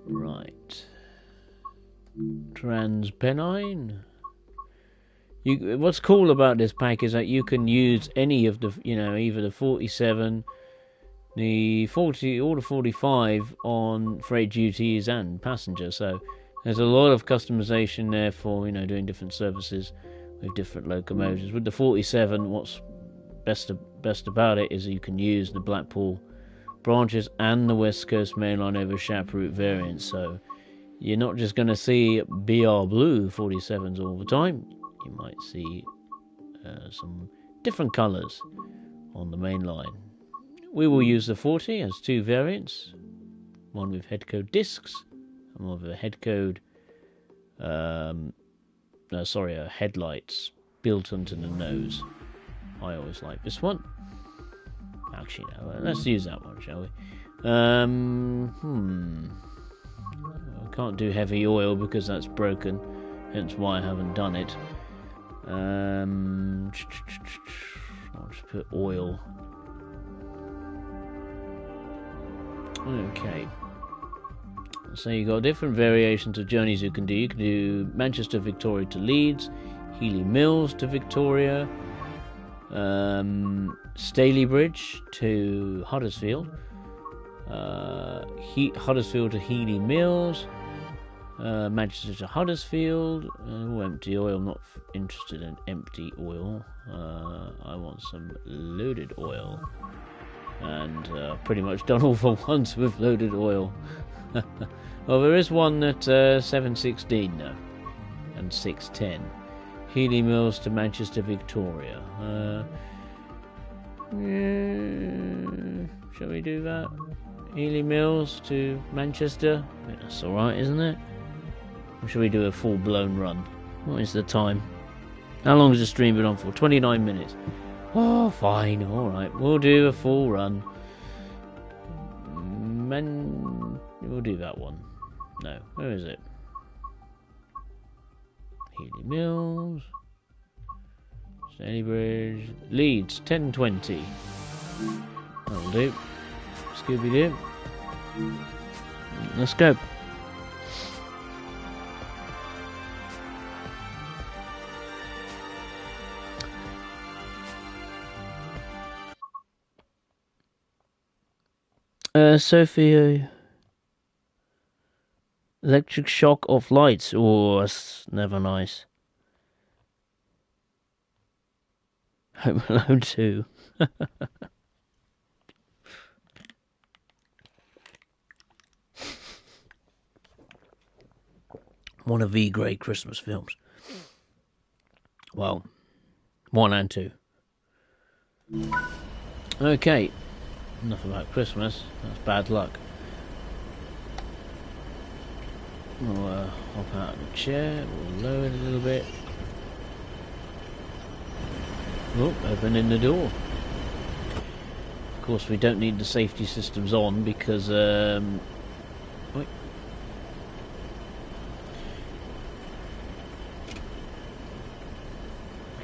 S1: Right. Transpennine. What's cool about this pack is that you can use any of the, either the 47, the 40, or the 45 on freight duties and passenger. So there's a lot of customization there for, doing different services with different locomotives. With the 47, what's best about it is you can use the Blackpool branches and the West Coast Mainline over Shaproot variants. So you're not just going to see BR Blue 47s all the time. You might see some different colours on the main line. We will use the 40 as two variants, one with head code discs and one with a head code, headlights built onto the nose. I always like this one. Actually, no, let's use that one, shall we? I can't do heavy oil because that's broken, hence why I haven't done it. I'll just put oil. Okay. So you got different variations of journeys you can do. You can do Manchester Victoria to Leeds, Healy Mills to Victoria, Staley Bridge to Huddersfield, Huddersfield to Healy Mills, Manchester to Huddersfield. Empty oil. I'm not interested in empty oil. I want some loaded oil, and pretty much done all the ones with loaded oil. Well, there is one at 7:16 now and 6:10. Healy Mills to Manchester Victoria. Shall we do that? Healy Mills to Manchester. That's alright, isn't it? Or shall we do a full-blown run? What is the time? How long has the stream been on for? 29 minutes. Oh, fine. Alright, we'll do a full run. We'll do that one. No, where is it? Healy Mills. Staley Bridge. Leeds, 10:20. That'll do. Scooby-Doo. Let's go. Sophia. Electric shock off lights. Oh, that's never nice. Home Alone 2. One of the great Christmas films. Well, 1 and 2. Okay. Enough about Christmas. That's bad luck. We'll hop out of the chair. We'll lower it a little bit. Oh, opening the door. Of course, we don't need the safety systems on because wait.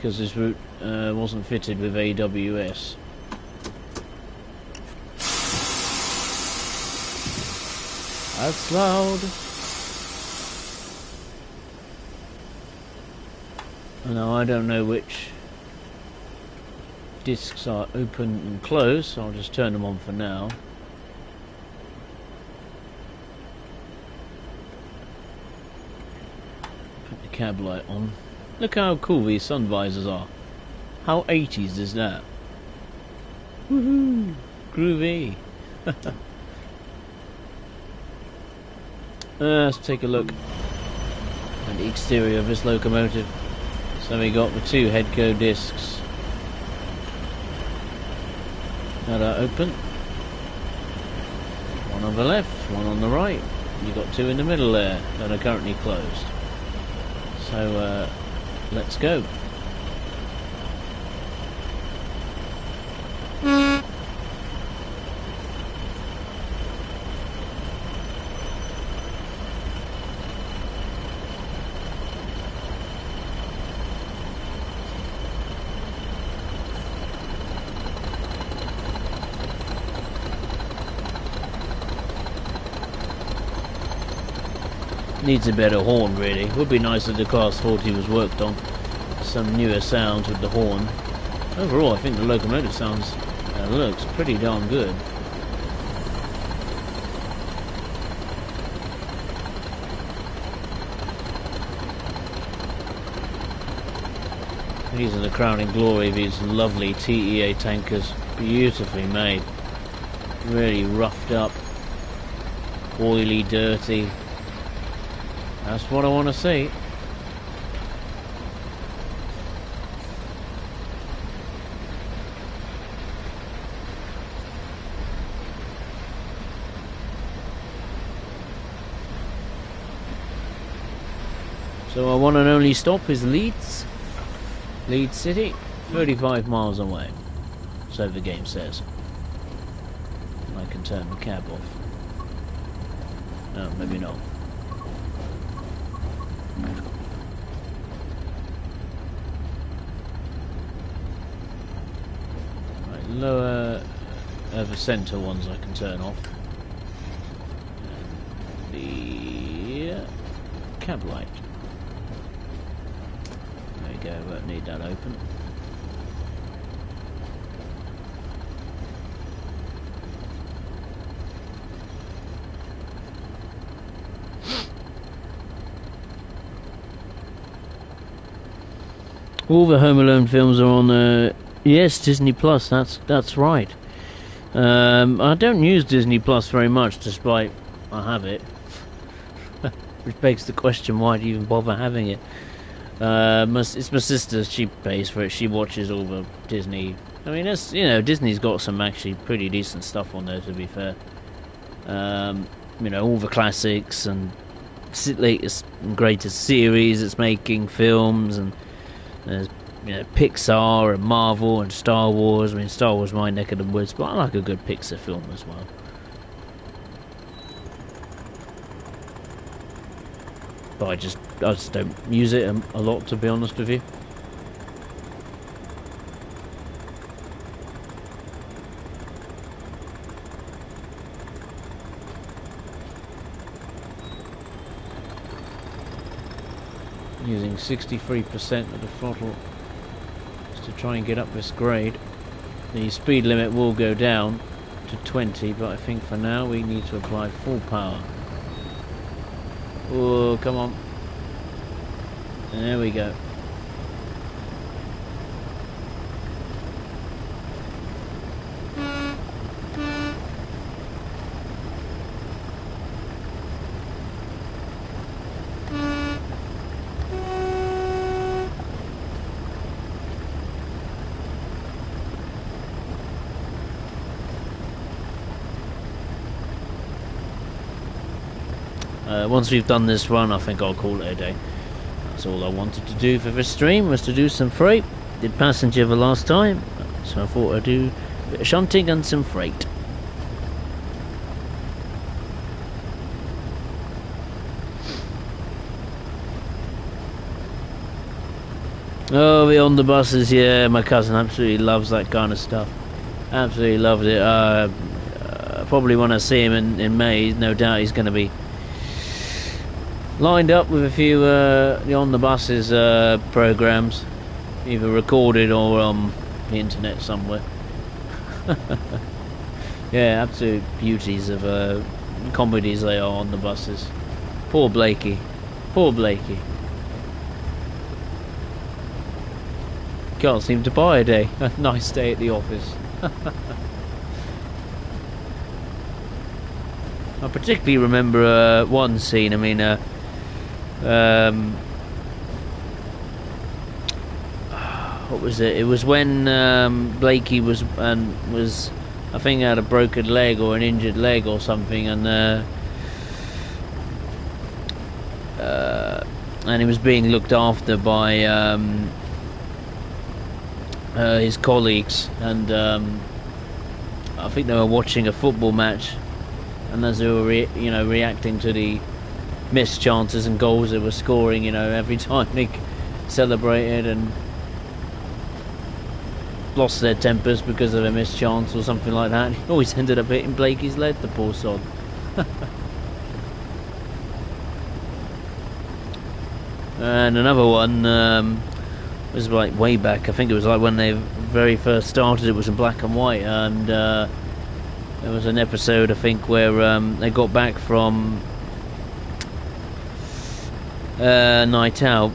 S1: because this route wasn't fitted with AWS. That's loud. Now I don't know which discs are open and closed, so I'll just turn them on for now. Put the cab light on. Look how cool these sun visors are. How 80s is that? Woohoo! Groovy! Let's take a look at the exterior of this locomotive. So we got the two Headco discs that are open. One on the left, one on the right. You've got two in the middle there that are currently closed. So let's go. Needs a better horn, really. Would be nice if the Class 40 was worked on. Some newer sounds with the horn. Overall, I think the locomotive sounds looks pretty darn good. These are the crowning glory of these lovely TEA tankers. Beautifully made. Really roughed up. Oily, dirty. That's what I want to see. So our one and only stop is Leeds. Leeds City, 35 miles away. So the game says. I can turn the cab off. No, maybe not. Right, lower the centre ones I can turn off. And the cab light. There you go, won't need that open. All the Home Alone films are on, yes, Disney Plus. That's right. I don't use Disney Plus very much, despite I have it. Which begs the question: why do you even bother having it? It's my sister. She pays for it. She watches all the Disney. I mean, it's, you know, Disney's got some actually pretty decent stuff on there. To be fair, you know, all the classics and latest and greatest series it's making, films, and there's, you know, Pixar and Marvel and Star Wars. I mean, Star Wars is my neck of the woods, but I like a good Pixar film as well. But I just don't use it a lot, to be honest with you. Using 63% of the throttle just to try and get up this grade. The speed limit will go down to 20, but I think for now we need to apply full power. Oh, come on. There we go. Once we've done this run, I think I'll call it a day. That's all I wanted to do for this stream, was to do some freight. Did passenger the last time, so I thought I'd do a bit of shunting and some freight. Oh, Beyond the Buses, yeah, my cousin absolutely loves that kind of stuff. Absolutely loves it. Probably when I see him in May, no doubt he's going to be lined up with a few On the Buses programs, either recorded or on the internet somewhere. Yeah, absolute beauties of comedies they are on the buses. Poor Blakey. Poor Blakey. Can't seem to buy a day. A nice day at the office. I particularly remember one scene. I mean, what was it? It was when Blakey was I think had a broken leg or an injured leg or something, and he was being looked after by his colleagues, and I think they were watching a football match, and as they were reacting to the missed chances and goals they were scoring, every time they celebrated and lost their tempers because of a missed chance or something like that. He always ended up hitting Blakey's leg, the poor sod. And another one was like way back. I think it was like when they very first started. It was in black and white, and there was an episode I think where they got back from night out.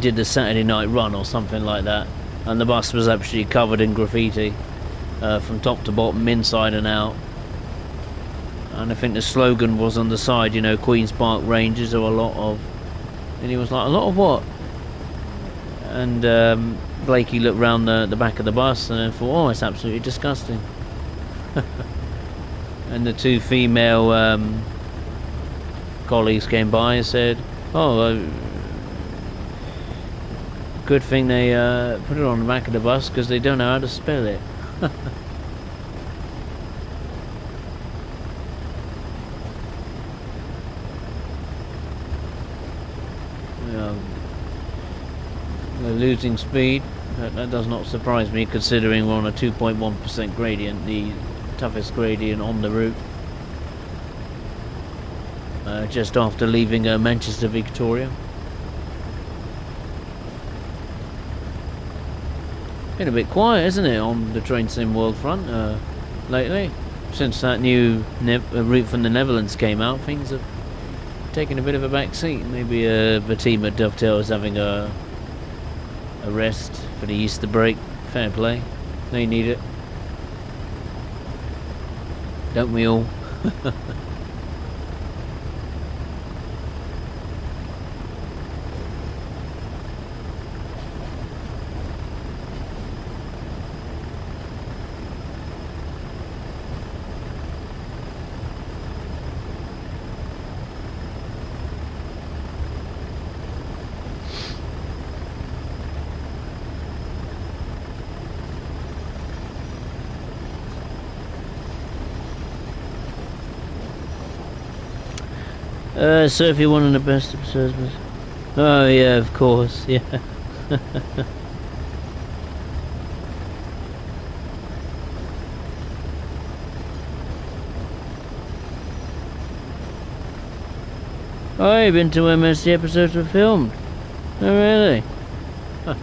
S1: Did the Saturday night run or something like that, and the bus was actually covered in graffiti from top to bottom, inside and out. And I think the slogan was on the side, Queen's Park Rangers, or a lot of. And he was like, a lot of what? And Blakey looked round the back of the bus and then thought, oh, it's absolutely disgusting. And the two female colleagues came by and said, oh, good thing they put it on the back of the bus because they don't know how to spell it. We're losing speed. That does not surprise me, considering we're on a 2.1% gradient, the toughest gradient on the route. Just after leaving Manchester Victoria. Been a bit quiet, isn't it, on the Train Sim World front lately? Since that new route from the Netherlands came out, things have taken a bit of a back seat. Maybe Fatima Dovetail is having a rest for the Easter break. Fair play. They need it. Don't we all? Sophie, one of the best episodes was... Oh yeah, of course, yeah. Oh, you've been to where most of the episodes were filmed? Oh really? Huh.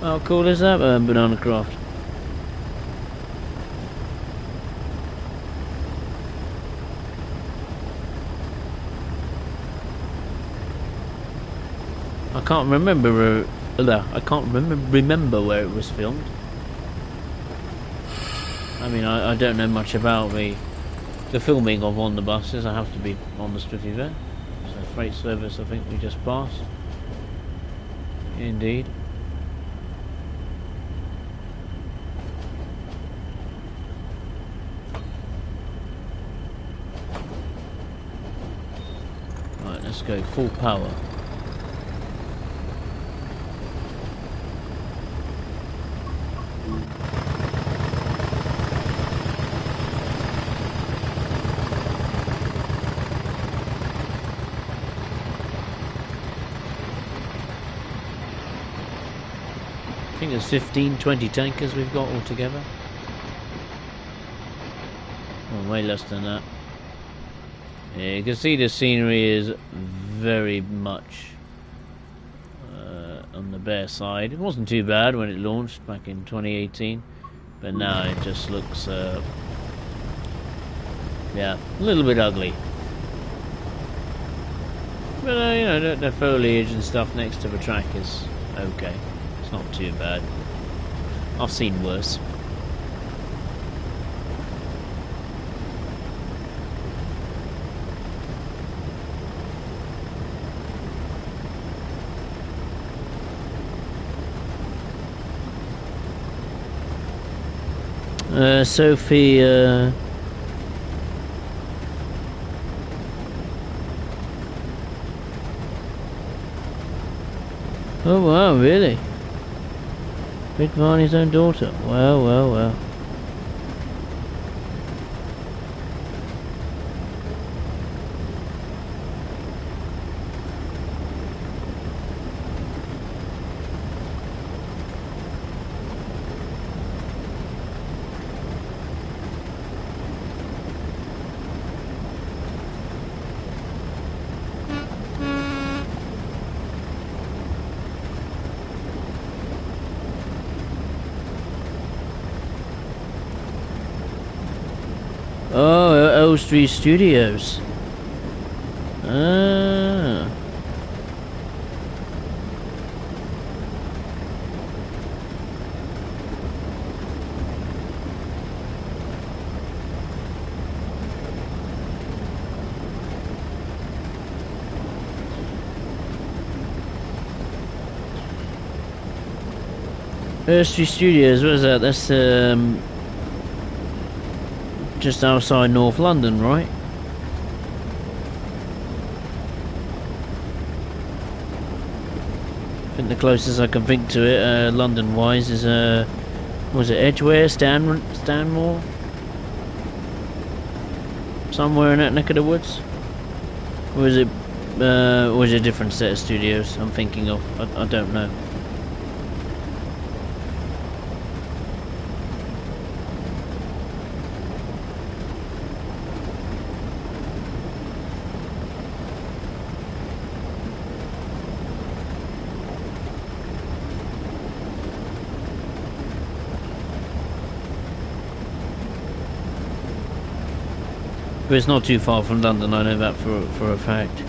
S1: How cool is that, Banana Craft? I can't remember. I can't remember where it was filmed. I mean, I don't know much about the filming of On the Buses. I have to be honest with you there. So freight service, I think we just passed. Indeed. Right, let's go full power. think there's 15, 20 tankers we've got altogether. Oh, way less than that. Yeah, you can see the scenery is very much on the bare side. It wasn't too bad when it launched back in 2018, but now it just looks, yeah, a little bit ugly. But you know, the foliage and stuff next to the track is okay. It's not too bad. I've seen worse. Sophie, oh wow, really? Rick Varney's own daughter. Well, well, well. Oh, Elstree Studios. Ah. Elstree Studios, what is that? That's just outside North London, right? I think the closest I can think to it, London-wise, is was it Edgware, Stanmore? Somewhere in that neck of the woods? Or is it a different set of studios I'm thinking of? I don't know. But it's not too far from London, I know that for a fact.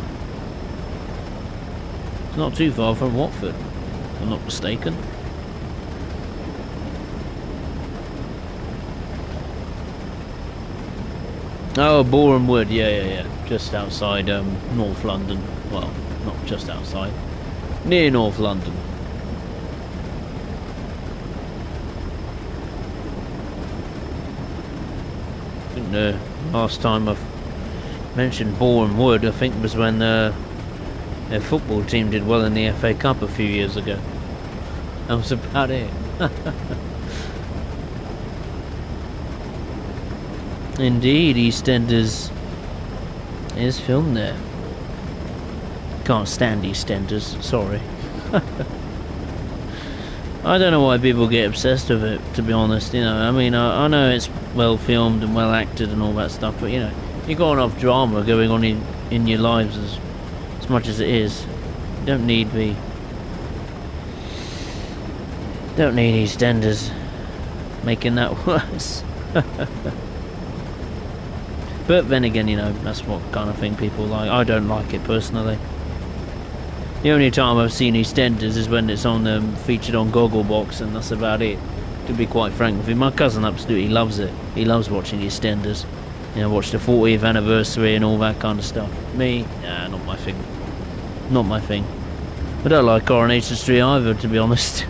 S1: It's not too far from Watford, if I'm not mistaken. Oh, Boreham Wood, yeah. Just outside North London. Well, not just outside. Near North London. I think the last time I've mentioned Boreham Wood, I think was when their football team did well in the FA Cup a few years ago. That was about it. Indeed, EastEnders is filmed there. Can't stand EastEnders, sorry. I don't know why people get obsessed with it, to be honest. You know, I mean, I know it's well filmed and well acted and all that stuff, but you know, you've got enough drama going on in your lives as much as it is. You don't need EastEnders making that worse. But then again, you know, that's what kind of thing people like. I don't like it personally. The only time I've seen EastEnders is when it's on featured on Gogglebox, and that's about it. To be quite frank with you, my cousin absolutely loves it. He loves watching EastEnders. You know, watch the 40th anniversary and all that kind of stuff. Me, nah, not my thing. Not my thing. I don't like Coronation Street either, to be honest.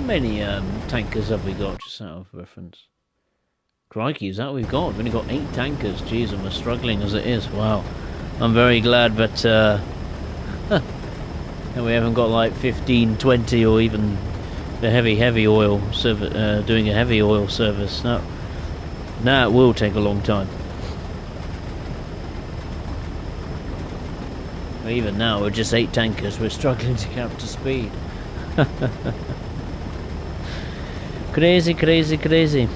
S1: many tankers have we got, just out of reference? Crikey, is that what we've got? We've only got 8 tankers. Jeez, and we're struggling as it is. Wow. I'm very glad that that we haven't got like 15, 20 or even the heavy oil service, doing a heavy oil service. No, it will take a long time. Even now, we're just 8 tankers. We're struggling to get up to speed. Crazy, crazy, crazy.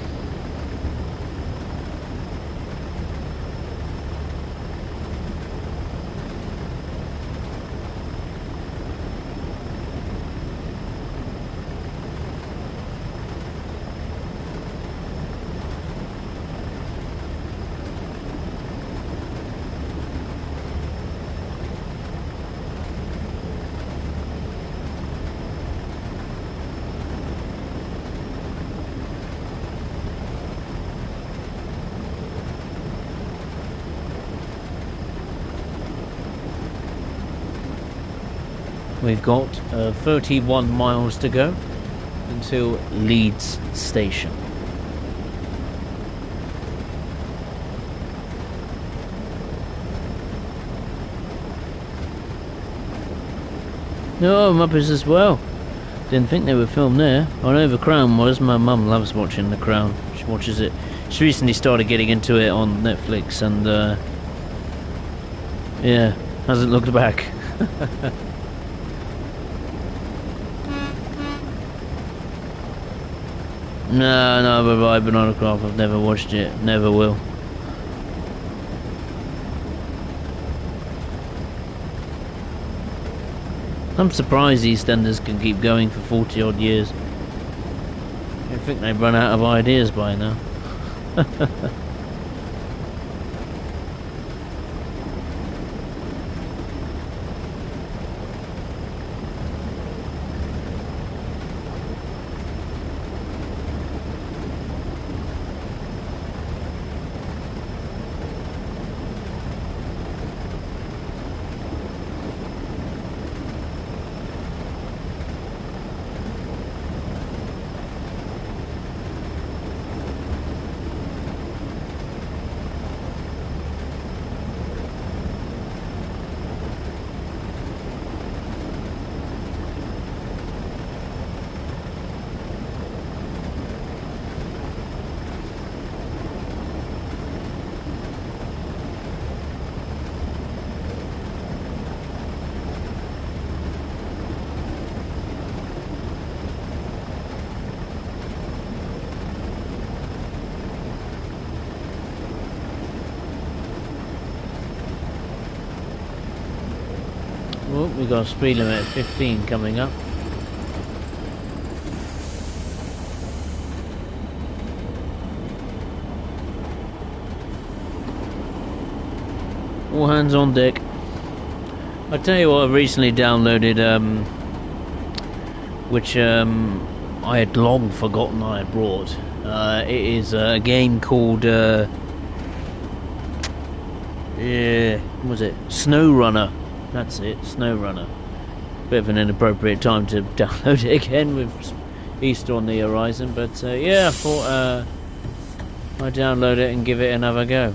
S1: We've got 31 miles to go until Leeds station. No, Muppets as well. Didn't think they were filmed there. I know The Crown was. My mum loves watching The Crown. She watches it. She recently started getting into it on Netflix and yeah, hasn't looked back. No, but I've been on a craft. I've never watched it. Never will. I'm surprised EastEnders can keep going for 40 odd years. I think they've run out of ideas by now. Well, we've got a speed limit of 15 coming up. All hands on deck. I tell you what, I've recently downloaded, which I had long forgotten I had brought. It is a game called, what was it? SnowRunner. That's it, SnowRunner. Bit of an inappropriate time to download it again with Easter on the horizon, but yeah, I thought I'd download it and give it another go.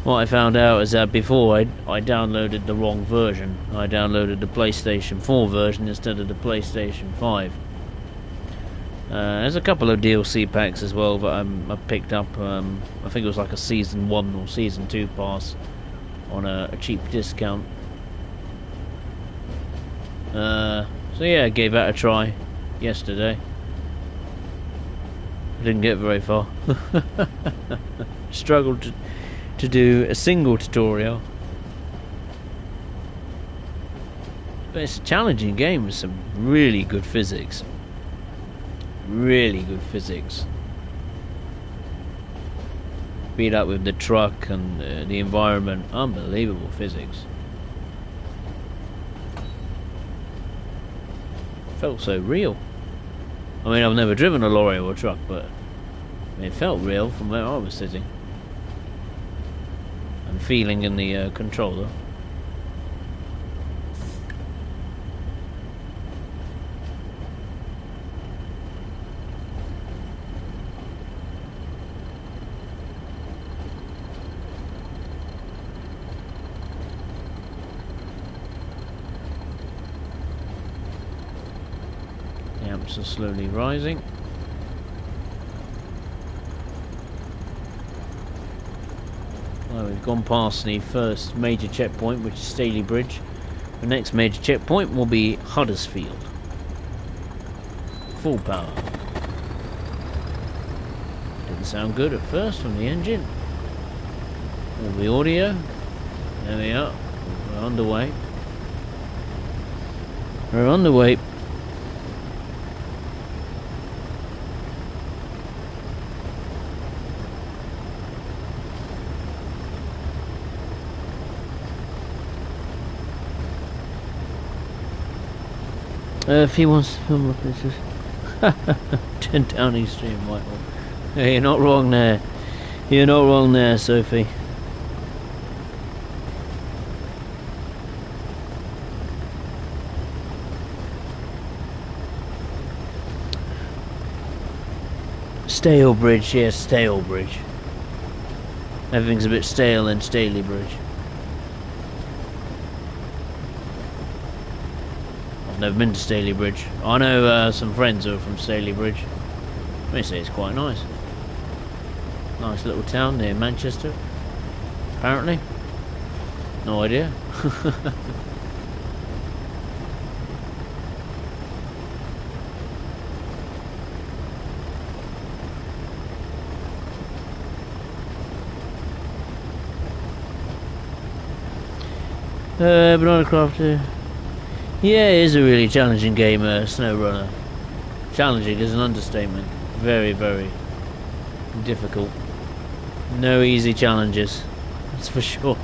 S1: What I found out is that before I downloaded the wrong version. I downloaded the PlayStation 4 version instead of the PlayStation 5. There's a couple of DLC packs as well that I picked up. I think it was like a Season 1 or Season 2 pass on a cheap discount. So yeah, I gave that a try yesterday. Didn't get very far. Struggled to do a single tutorial. But it's a challenging game with some really good physics. Really good physics. Beat up with the truck and the environment. Unbelievable physics. Felt so real. I mean, I've never driven a lorry or a truck, but it felt real from where I was sitting. And feeling in the controller. Temps are slowly rising. Well, we've gone past the first major checkpoint, which is Staley Bridge. The next major checkpoint will be Huddersfield. Full power. Didn't sound good at first from the engine. All the audio. There we are. We're underway. We're underway. If he wants to film up, it's just 10 Downing Street, Whitehall. Hey, you're not wrong there. You're not wrong there, Sophie. Stale Bridge, yes, Stale Bridge. Everything's a bit stale in Staley Bridge. I've never been to Staley Bridge. I know some friends who are from Staley Bridge. They say it's quite nice. Nice little town near Manchester, apparently. No idea. Banana Crafter. Yeah, it is a really challenging game, Snow Runner. Challenging is an understatement. Very, very difficult. No easy challenges, that's for sure.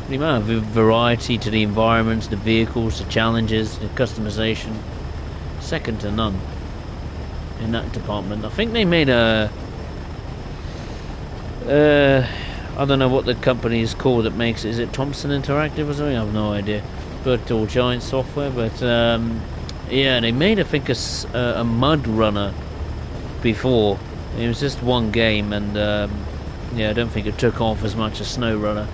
S1: The amount of variety to the environments, the vehicles, the challenges, the customization, second to none in that department. I think they made a I don't know what the company is called that makes it. Is it Thompson Interactive or something? I have no idea. But all Giant Software. But yeah, they made I think a mud runner before. It was just one game, and yeah, I don't think it took off as much as Snow Runner.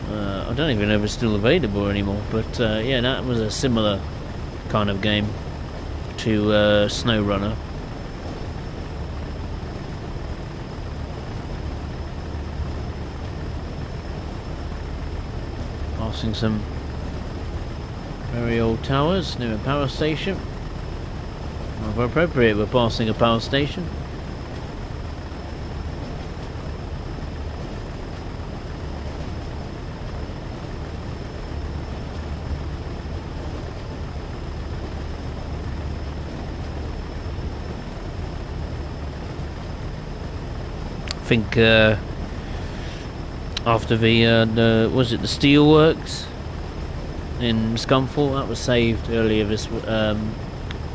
S1: I don't even know if it's still available anymore. But yeah, that was a similar kind of game to Snow Runner. Passing some very old towers near a power station. Rather appropriate, we're passing a power station. I think after the was it the steelworks in Scunthorpe, that was saved earlier this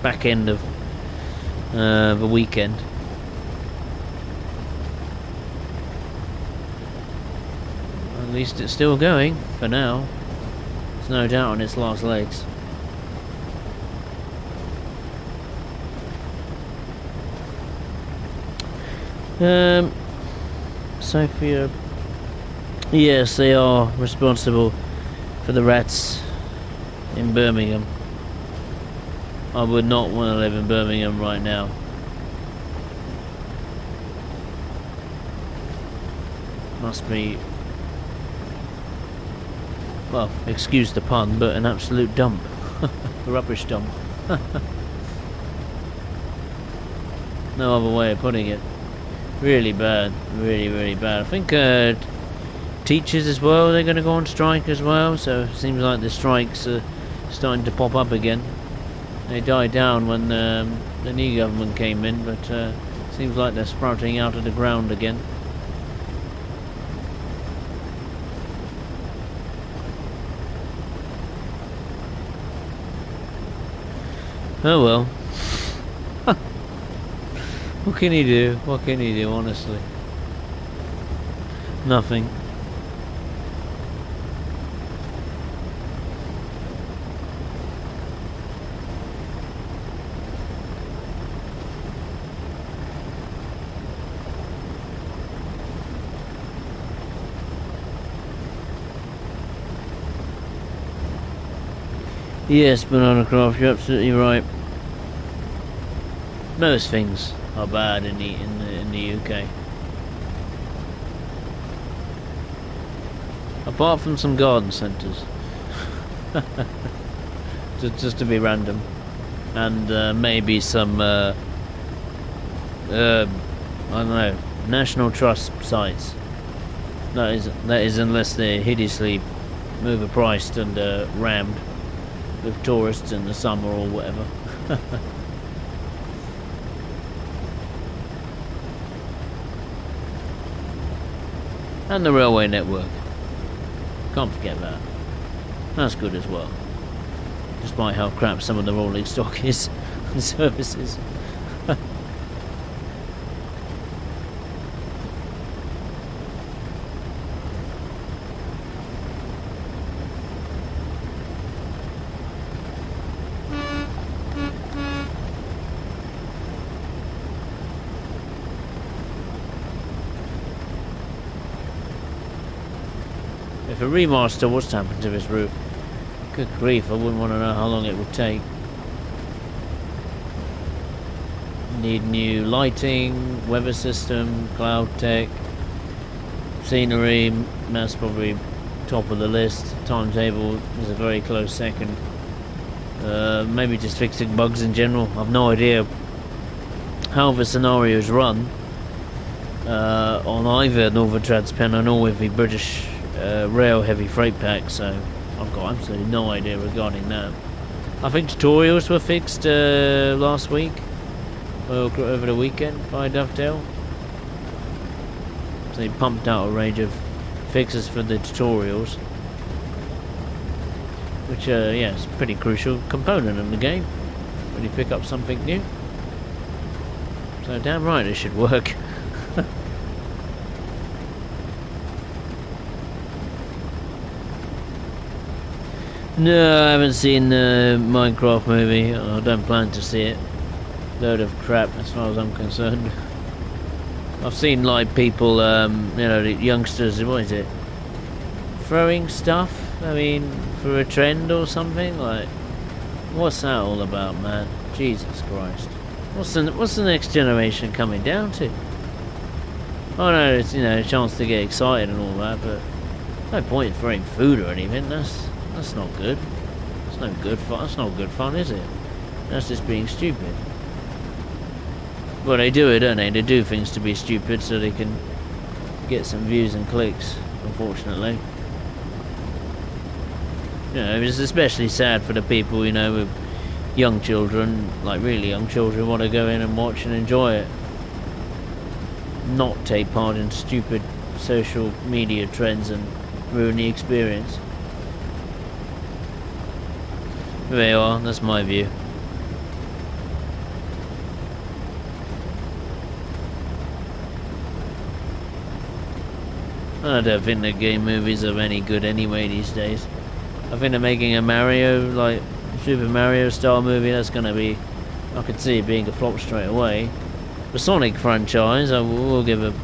S1: back end of the weekend. At least it's still going for now. There's no doubt on its last legs. Sophia. Yes, they are responsible for the rats in Birmingham. I would not want to live in Birmingham right now. Must be, well, excuse the pun, but an absolute dump. A rubbish dump. No other way of putting it. Really bad. Really, really bad. I think teachers as well, they're going to go on strike as well, so it seems like the strikes are starting to pop up again. They died down when the new government came in, but seems like they're sprouting out of the ground again. Oh well. What can he do? What can he do, honestly? Nothing. Yes, Banana Craft, you're absolutely right. Most things are bad in the UK. Apart from some garden centres. just to be random. And maybe some I don't know, National Trust sites. That is unless they're hideously overpriced and rammed with tourists in the summer or whatever. And the railway network. Can't forget that. That's good as well. Despite how crap some of the rolling stock is and services. If a remaster was to happen to this route, good grief, I wouldn't want to know how long it would take. Need new lighting, weather system, cloud tech, scenery, that's probably top of the list. Timetable is a very close second. Maybe just fixing bugs in general. I've no idea how the scenarios run on either Northern Transpennon or with the British rail heavy freight pack, so I've got absolutely no idea regarding that. I think tutorials were fixed last week, or over the weekend by Dovetail. So they pumped out a range of fixes for the tutorials, which yeah, is a pretty crucial component in the game when you pick up something new. So damn right it should work. No, I haven't seen the Minecraft movie. I don't plan to see it. Load of crap as far as I'm concerned. I've seen like people, you know, the youngsters, what is it? Throwing stuff? I mean, for a trend or something? Like, what's that all about, man? Jesus Christ. What's the next generation coming down to? Oh no, it's, you know, a chance to get excited and all that, but no point in throwing food or anything. That's not good. It's no good fun. That's not good fun, is it? That's just being stupid. Well, they do it, don't they? They do things to be stupid so they can get some views and clicks, unfortunately. You know, it's especially sad for the people, you know, with young children, like really young children, want to go in and watch and enjoy it. Not take part in stupid social media trends and ruin the experience. There you are, that's my view. I don't think the game movies are any good anyway these days. I think they're making a Mario, like Super Mario style movie, that's gonna be, I could see it being a flop straight away. The Sonic franchise, I will give a,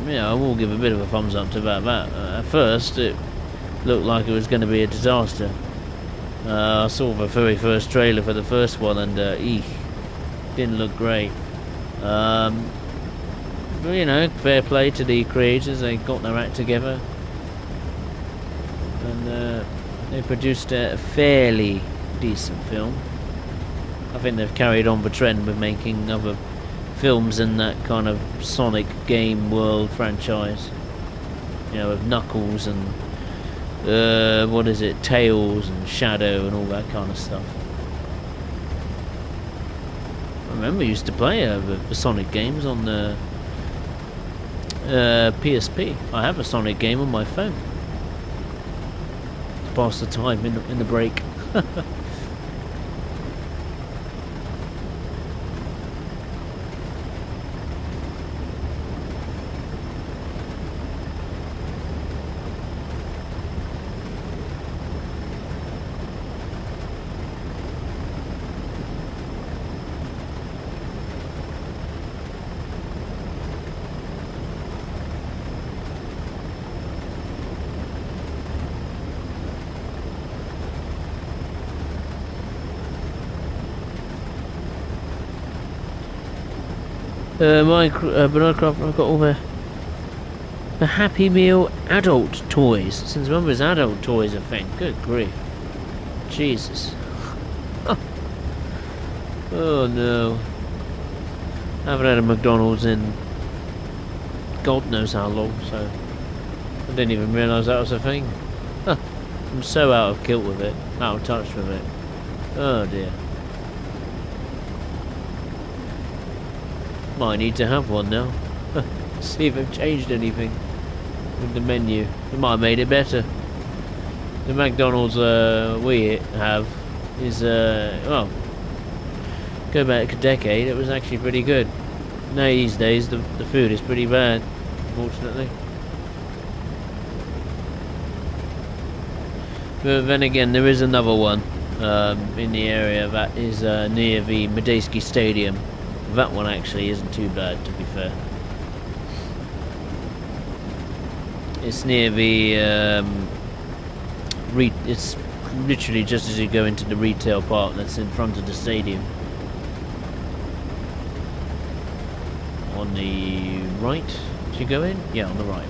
S1: yeah, I will give a bit of a thumbs up to about that. At first it looked like it was going to be a disaster. I saw the very first trailer for the first one and eek, didn't look great. But you know, fair play to the creators, they got their act together and they produced a fairly decent film. I think they've carried on the trend with making other films in that kind of Sonic game world franchise, you know, with Knuckles and what is it, Tails and Shadow and all that kind of stuff. I remember I used to play the Sonic games on the PSP. I have a Sonic game on my phone to pass the time in the break. Minecraft, I've got all the Happy Meal adult toys. Since when was adult toys a thing? Good grief. Jesus. Oh no. I haven't had a McDonald's in God knows how long, so I didn't even realise that was a thing. I'm so out of kilt with it, out of touch with it. Oh dear. Might need to have one now. See if they've changed anything with the menu. They might have made it better. The McDonald's we have is well, go back a decade, it was actually pretty good. Now these days the food is pretty bad, unfortunately. But then again, there is another one in the area that is near the Medeski Stadium. That one actually isn't too bad, to be fair. It's near the it's literally just as you go into the retail part that's in front of the stadium. On the right, do you go in? Yeah, on the right.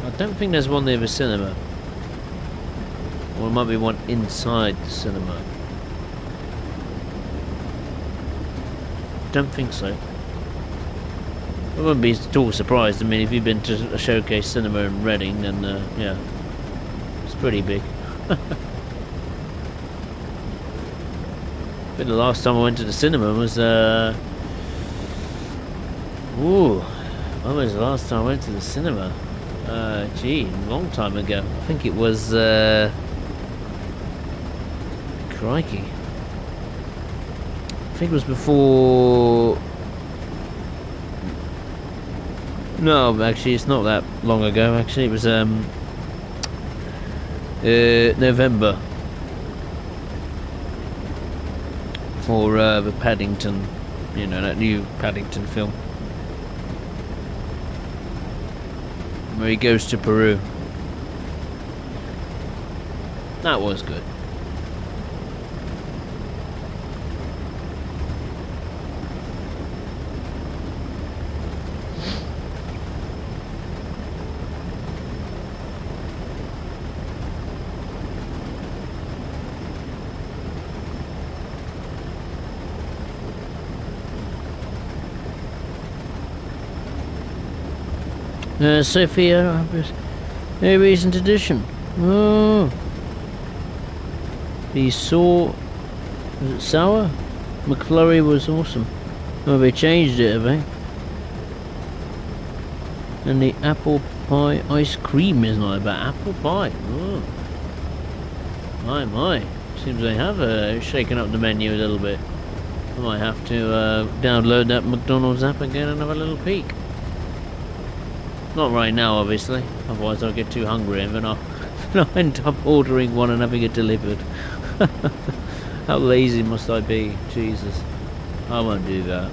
S1: I don't think there's one near the cinema. Or there might be one inside the cinema. Don't think so. I wouldn't be at all surprised. I mean, if you've been to a showcase cinema in Reading, then yeah, it's pretty big. But the last time I went to the cinema was when was the last time I went to the cinema? Gee, a long time ago. I think it was crikey. I think it was before. No, actually, it's not that long ago. Actually, it was November for the Paddington, you know, that new Paddington film where he goes to Peru. That was good. Sophia, no recent edition. Oh, the was it sour? McFlurry was awesome. Oh, they changed it, have they? And the apple pie ice cream is not about apple pie. Oh, my! Seems they have shaken up the menu a little bit. I might have to download that McDonald's app again and have a little peek. Not right now, obviously, otherwise I'll get too hungry and then I'll end up ordering one and having it delivered. How lazy must I be? Jesus, I won't do that.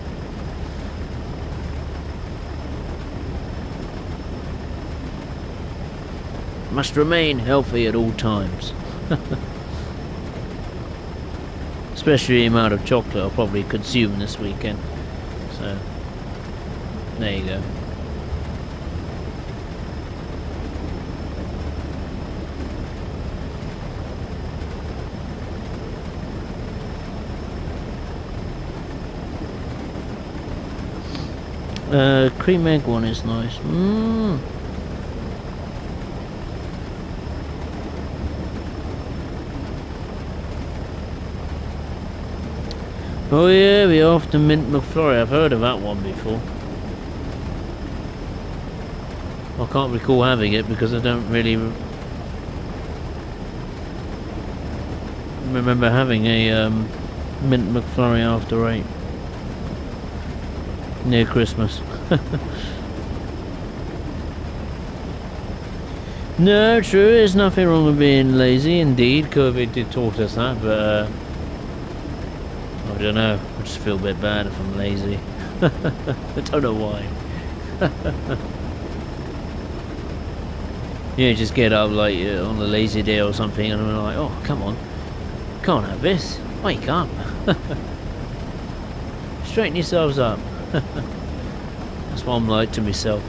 S1: Must remain healthy at all times. Especially the amount of chocolate I'll probably consume this weekend. So, there you go. Cream egg one is nice. Oh yeah, the after mint McFlurry. I've heard of that one before. I can't recall having it because I don't really remember having a mint McFlurry after 8 near Christmas. No, true, there's nothing wrong with being lazy. Indeed, COVID did taught us that, but I don't know, I just feel a bit bad if I'm lazy. I don't know why. You just get up like on a lazy day or something and I'm like, oh come on, can't have this, wake up. Straighten yourselves up. That's what I'm like to myself.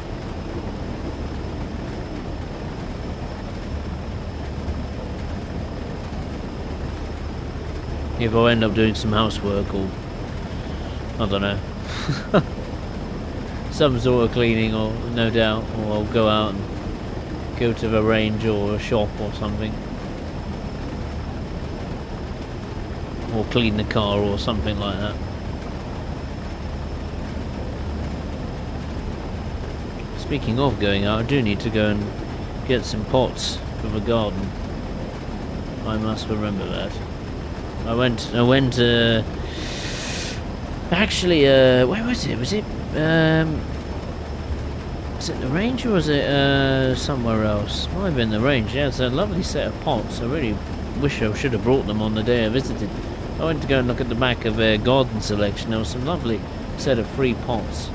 S1: If I end up doing some housework or I don't know, some sort of cleaning, or no doubt, or I'll go out and go to the range or a shop or something, or clean the car or something like that. Speaking of going out, I do need to go and get some pots for the garden. I must remember that. I went actually, where was it? Was it the range, or was it somewhere else? Might have been the range. Yeah, it's a lovely set of pots. I really wish I should have brought them on the day I visited. I went to go and look at the back of their garden selection. There was some lovely set of free pots.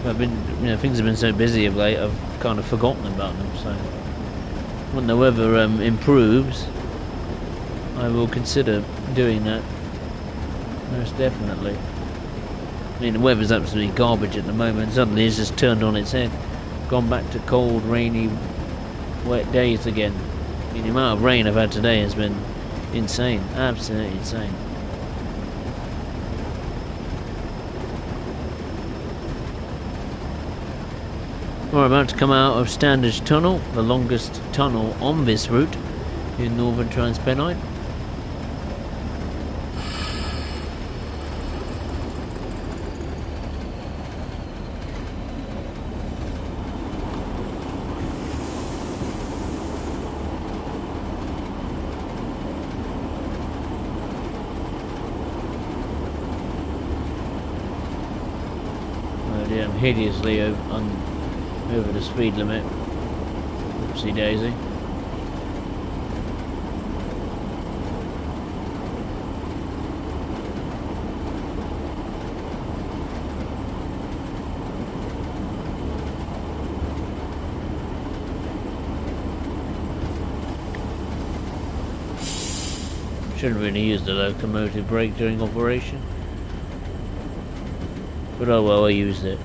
S1: I've been, things have been so busy of late, I've kind of forgotten about them, so when the weather improves, I will consider doing that, most definitely. I mean, the weather's absolutely garbage at the moment. Suddenly it's just turned on its head, gone back to cold, rainy, wet days again. I mean, the amount of rain I've had today has been insane, absolutely insane. We're about to come out of Standish Tunnel, the longest tunnel on this route in northern Transpennine. Oh dear, I'm hideously over the speed limit. Oopsie daisy. Shouldn't really use the locomotive brake during operation, but oh well, I used it.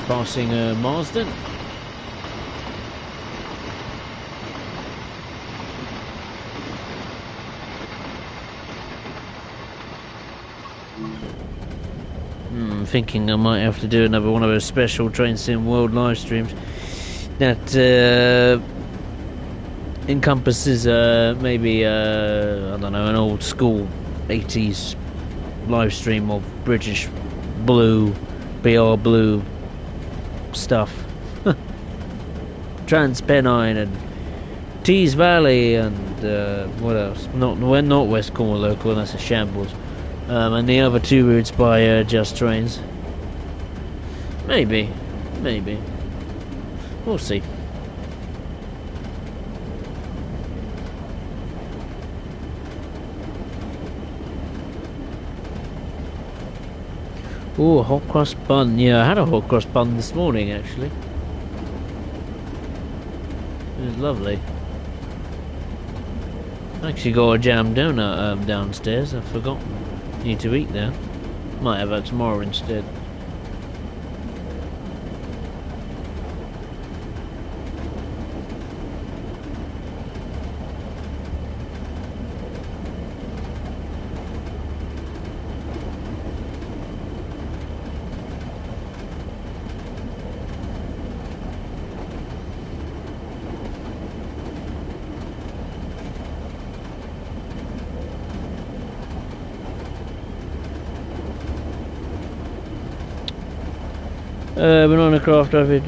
S1: Passing Marsden. Thinking I might have to do another one of those special Train Sim World live streams that encompasses maybe I don't know, an old school 80s live stream of British Blue, BR Blue stuff. Transpennine and Tees Valley and what else? We're not West Cornwall local, that's a shambles. And the other two routes by Just Trains. Maybe. We'll see. Oh, a hot cross bun. Yeah, I had a hot cross bun this morning, actually. It was lovely. I actually got a jam donut downstairs. I've forgotten. Need to eat there. Might have that tomorrow instead. Banana craft over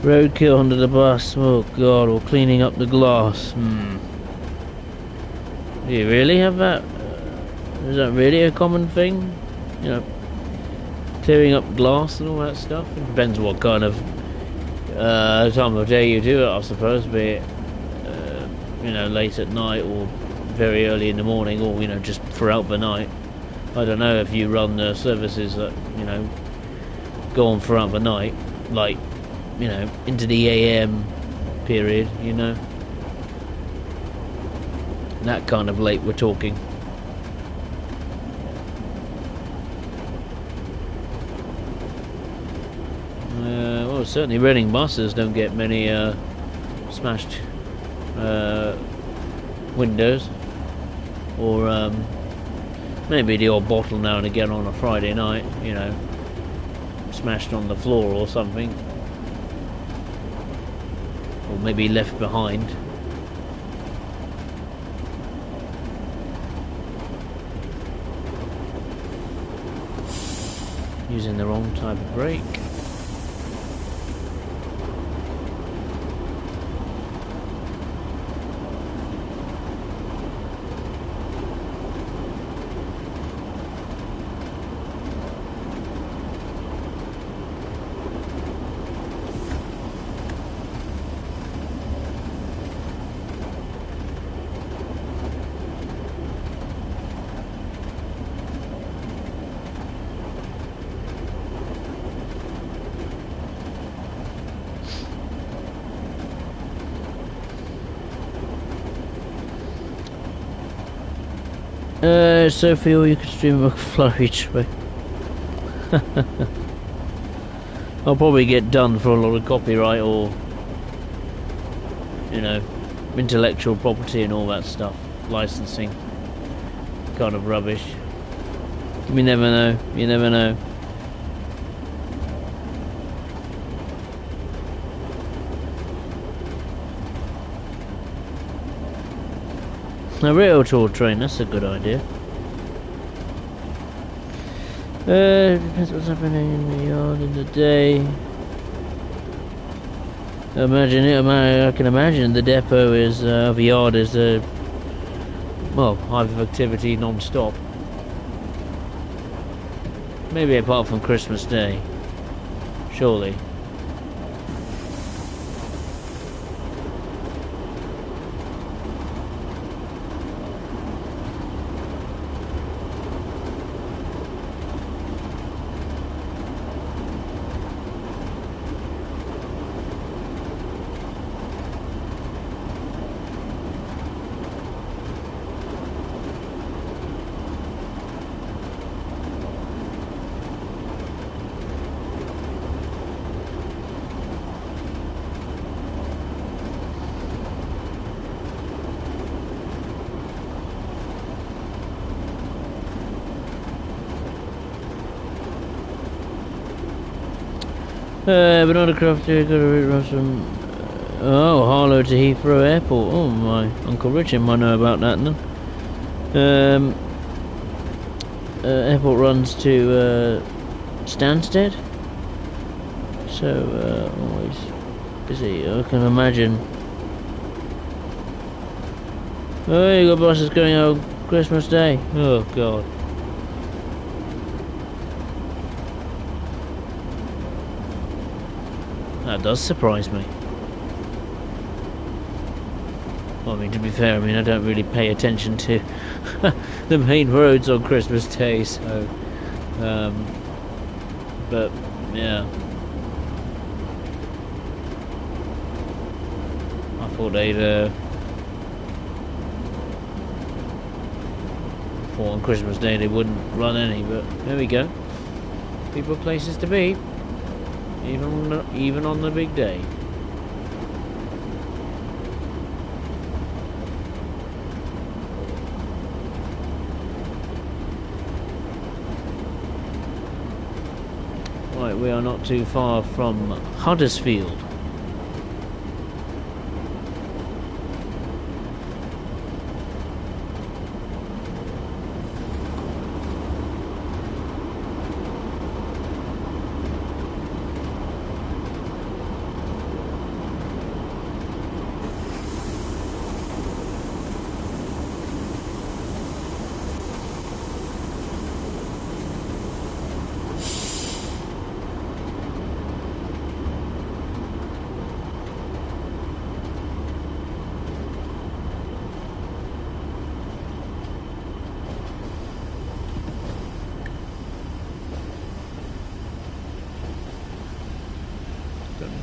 S1: roadkill under the bus. Oh god, or cleaning up the glass. Do you really have that? Is that really a common thing? You know, clearing up glass and all that stuff. It depends what kind of time of day you do it, I suppose, be it late at night or very early in the morning, or just throughout the night. I don't know if you run services that go on throughout the night, like into the AM period, that kind of late we're talking. Well, certainly Reading buses don't get many smashed windows, or maybe the odd bottle now and again on a Friday night, smashed on the floor or something, or maybe left behind. Using the wrong type of brake. So for you could stream a McFlurry tray. I'll probably get done for a lot of copyright or intellectual property and all that stuff, licensing kind of rubbish. You never know, you never know. A rail tour train, that's a good idea. Depends what's happening in the yard in the day. I can imagine the depot is, the yard is, hive of activity non-stop. Maybe apart from Christmas Day. Surely. Bernardo Croft here, got a route rush from Harlow to Heathrow Airport. Oh my, Uncle Richard might know about that then. Airport runs to Stansted, so always busy, I can imagine. Oh, you got buses going out Christmas Day. Oh god. That does surprise me. Well, I mean, to be fair, I don't really pay attention to the main roads on Christmas Day, so... but, yeah. I thought they'd... thought on Christmas Day they wouldn't run any, but there we go. People, places to be. Even on the big day. Right, we are not too far from Huddersfield.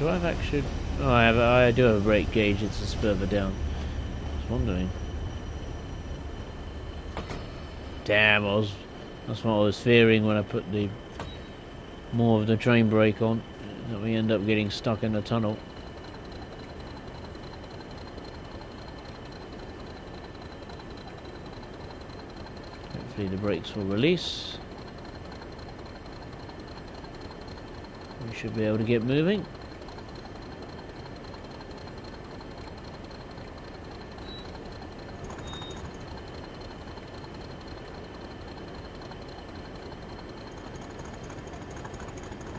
S1: Do I have actually... Oh, I do have a brake gauge. It's just further down. I was wondering. Damn, that's what I was fearing when I put the more of the train brake on, that we end up getting stuck in the tunnel. Hopefully the brakes will release. We should be able to get moving.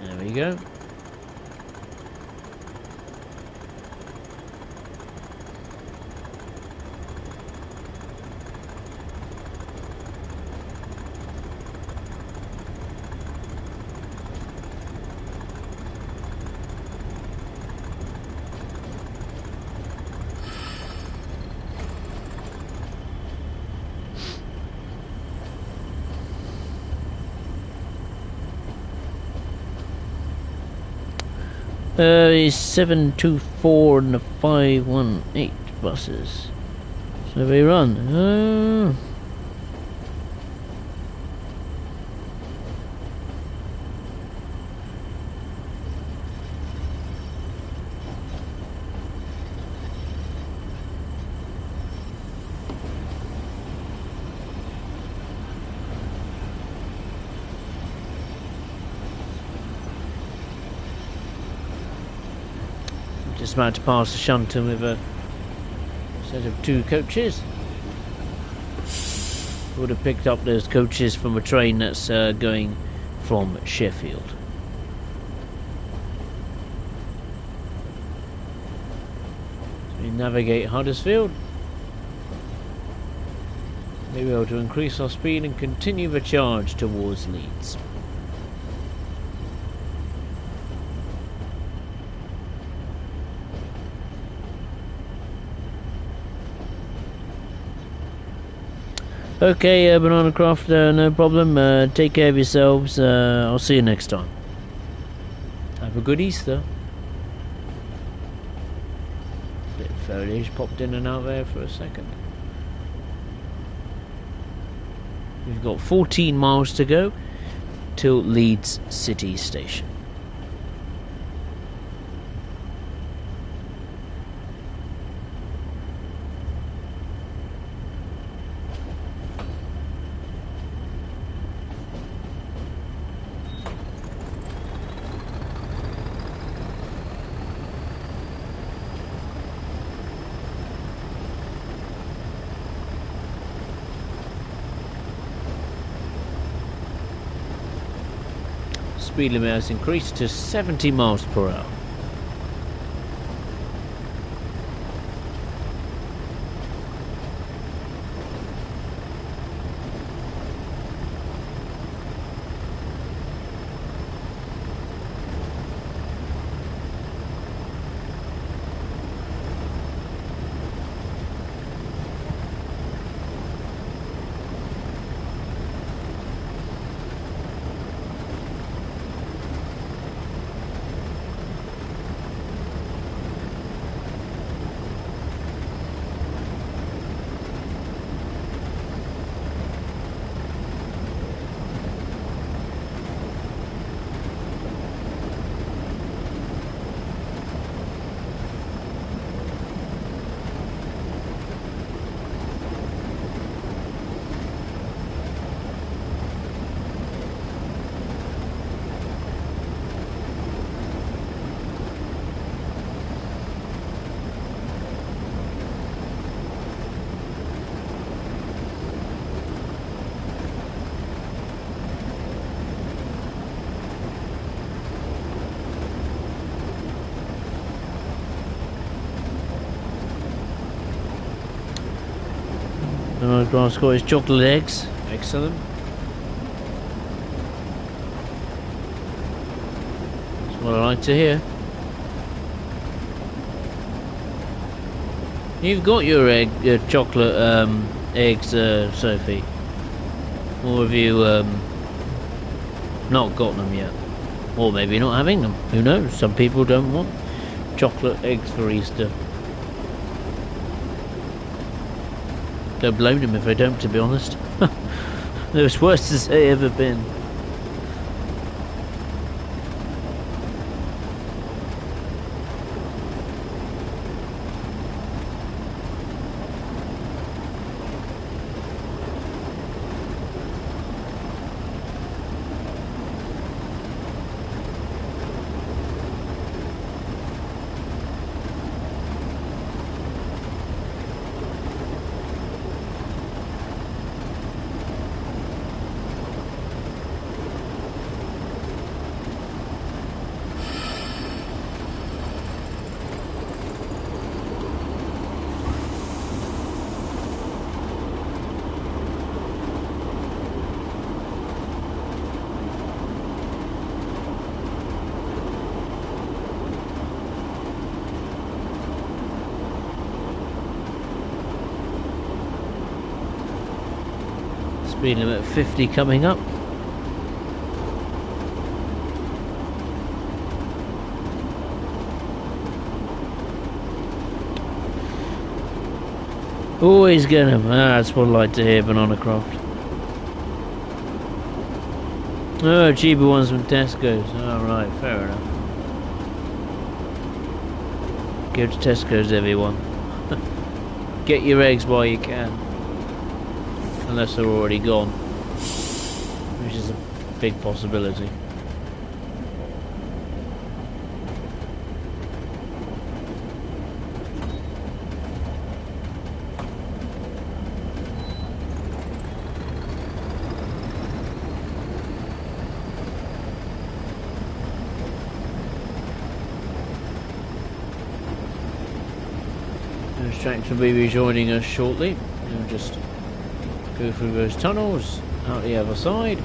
S1: There we go. Is 724 and the 518 buses. So they run. Just about to pass the Shunton with a set of 2 coaches. Would have picked up those coaches from a train that's going from Sheffield. So we navigate Huddersfield. We'll be able to increase our speed and continue the charge towards Leeds. Okay, Banana Craft, no problem. Take care of yourselves. I'll see you next time. Have a good Easter. Bit of foliage popped in and out there for a second. We've got 14 miles to go till Leeds City Station. Speed limit has increased to 70 miles per hour. Grass Scottish chocolate eggs. Excellent. That's what I like to hear. You've got your chocolate eggs, Sophie. Or have you not got them yet? Or maybe not having them. Who knows? Some people don't want chocolate eggs for Easter. Don't blame them if they don't, to be honest. They're as worst as they ever been. Speed limit 50 coming up. Always get him. That's what I like to hear, Banana Croft. Oh, cheaper ones from Tesco's. Alright, fair enough. Go to Tesco's, everyone. Get your eggs while you can. Unless they're already gone. Which is a big possibility. Tracks will be rejoining us shortly. We'll just go through those tunnels, out the other side.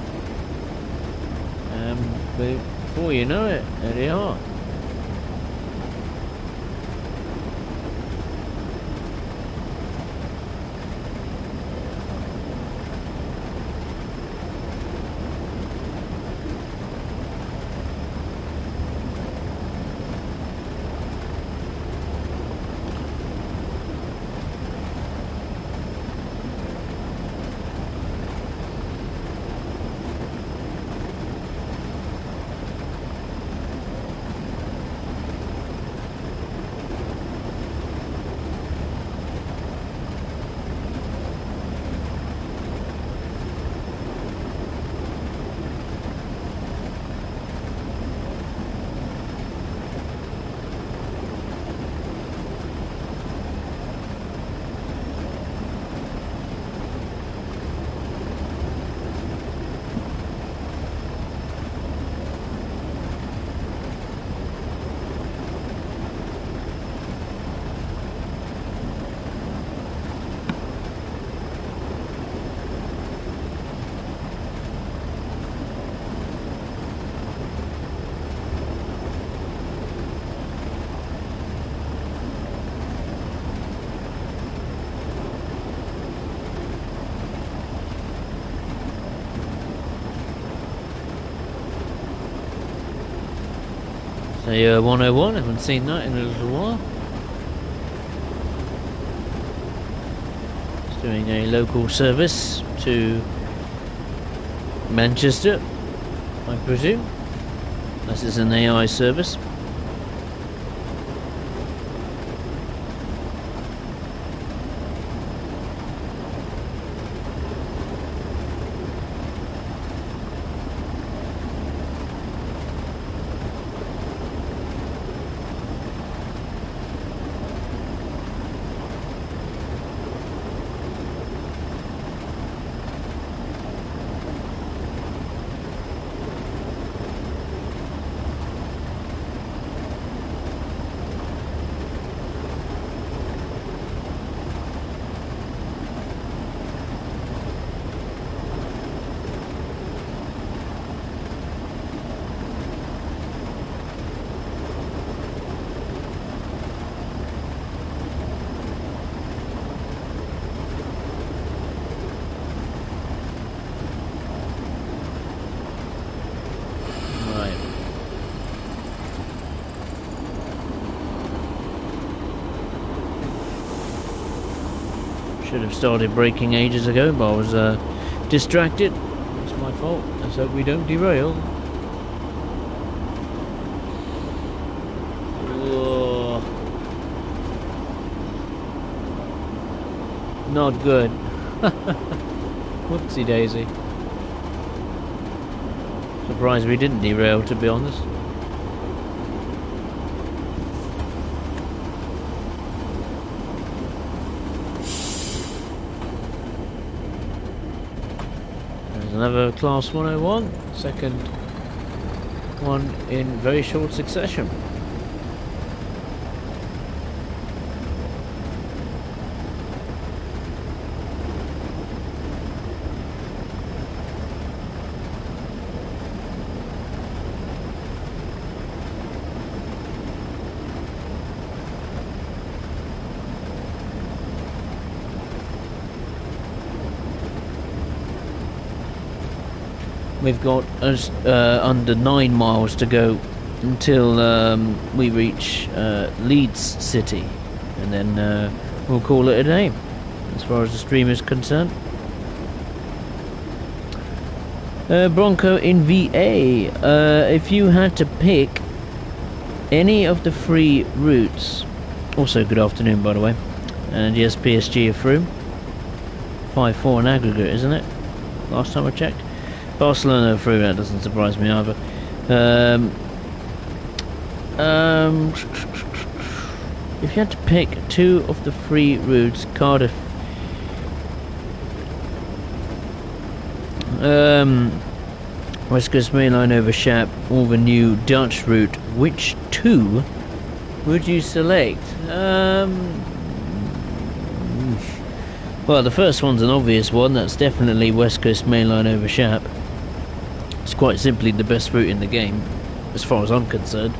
S1: Before you know it, there they are. So 101, I haven't seen that in a little while. It's doing a local service to Manchester, I presume. This is an AI service. Should have started braking ages ago, but I was distracted. It's my fault. Let's hope we don't derail. Whoa. Not good. Whoopsie daisy. Surprised we didn't derail, to be honest. There's another Class 101, second one in very short succession. We've got under 9 miles to go until we reach Leeds City, and then we'll call it a day as far as the stream is concerned. Bronco in VA, if you had to pick any of the free routes, also good afternoon by the way, and yes, PSG are through, 5-4 in aggregate, isn't it, last time I checked. Barcelona through, that doesn't surprise me either. If you had to pick 2 of the free routes, Cardiff, West Coast Main Line over Shap, or the new Dutch route, which 2 would you select? Well, the first one's an obvious one, that's definitely West Coast Main Line over Shap. It's quite simply the best route in the game, as far as I'm concerned.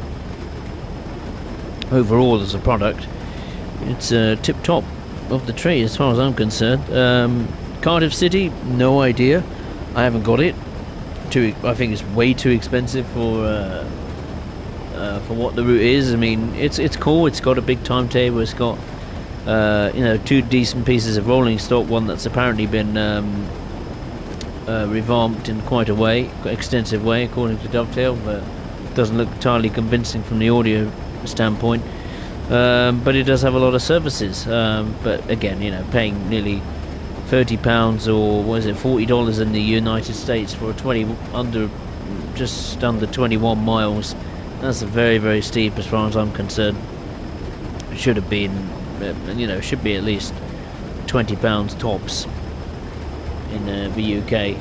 S1: Overall, as a product, it's tip-top of the tree, as far as I'm concerned. Cardiff City, no idea. I haven't got it. I think it's way too expensive for what the route is. I mean, it's cool. It's got a big timetable. It's got 2 decent pieces of rolling stock. One that's apparently been revamped in quite extensive way, according to Dovetail, but doesn't look entirely convincing from the audio standpoint. But it does have a lot of services. But again, paying nearly £30 or what is it, $40 in the United States for just under 21 miles. That's very, very steep as far as I'm concerned. It should have been, should be at least £20 tops in the UK,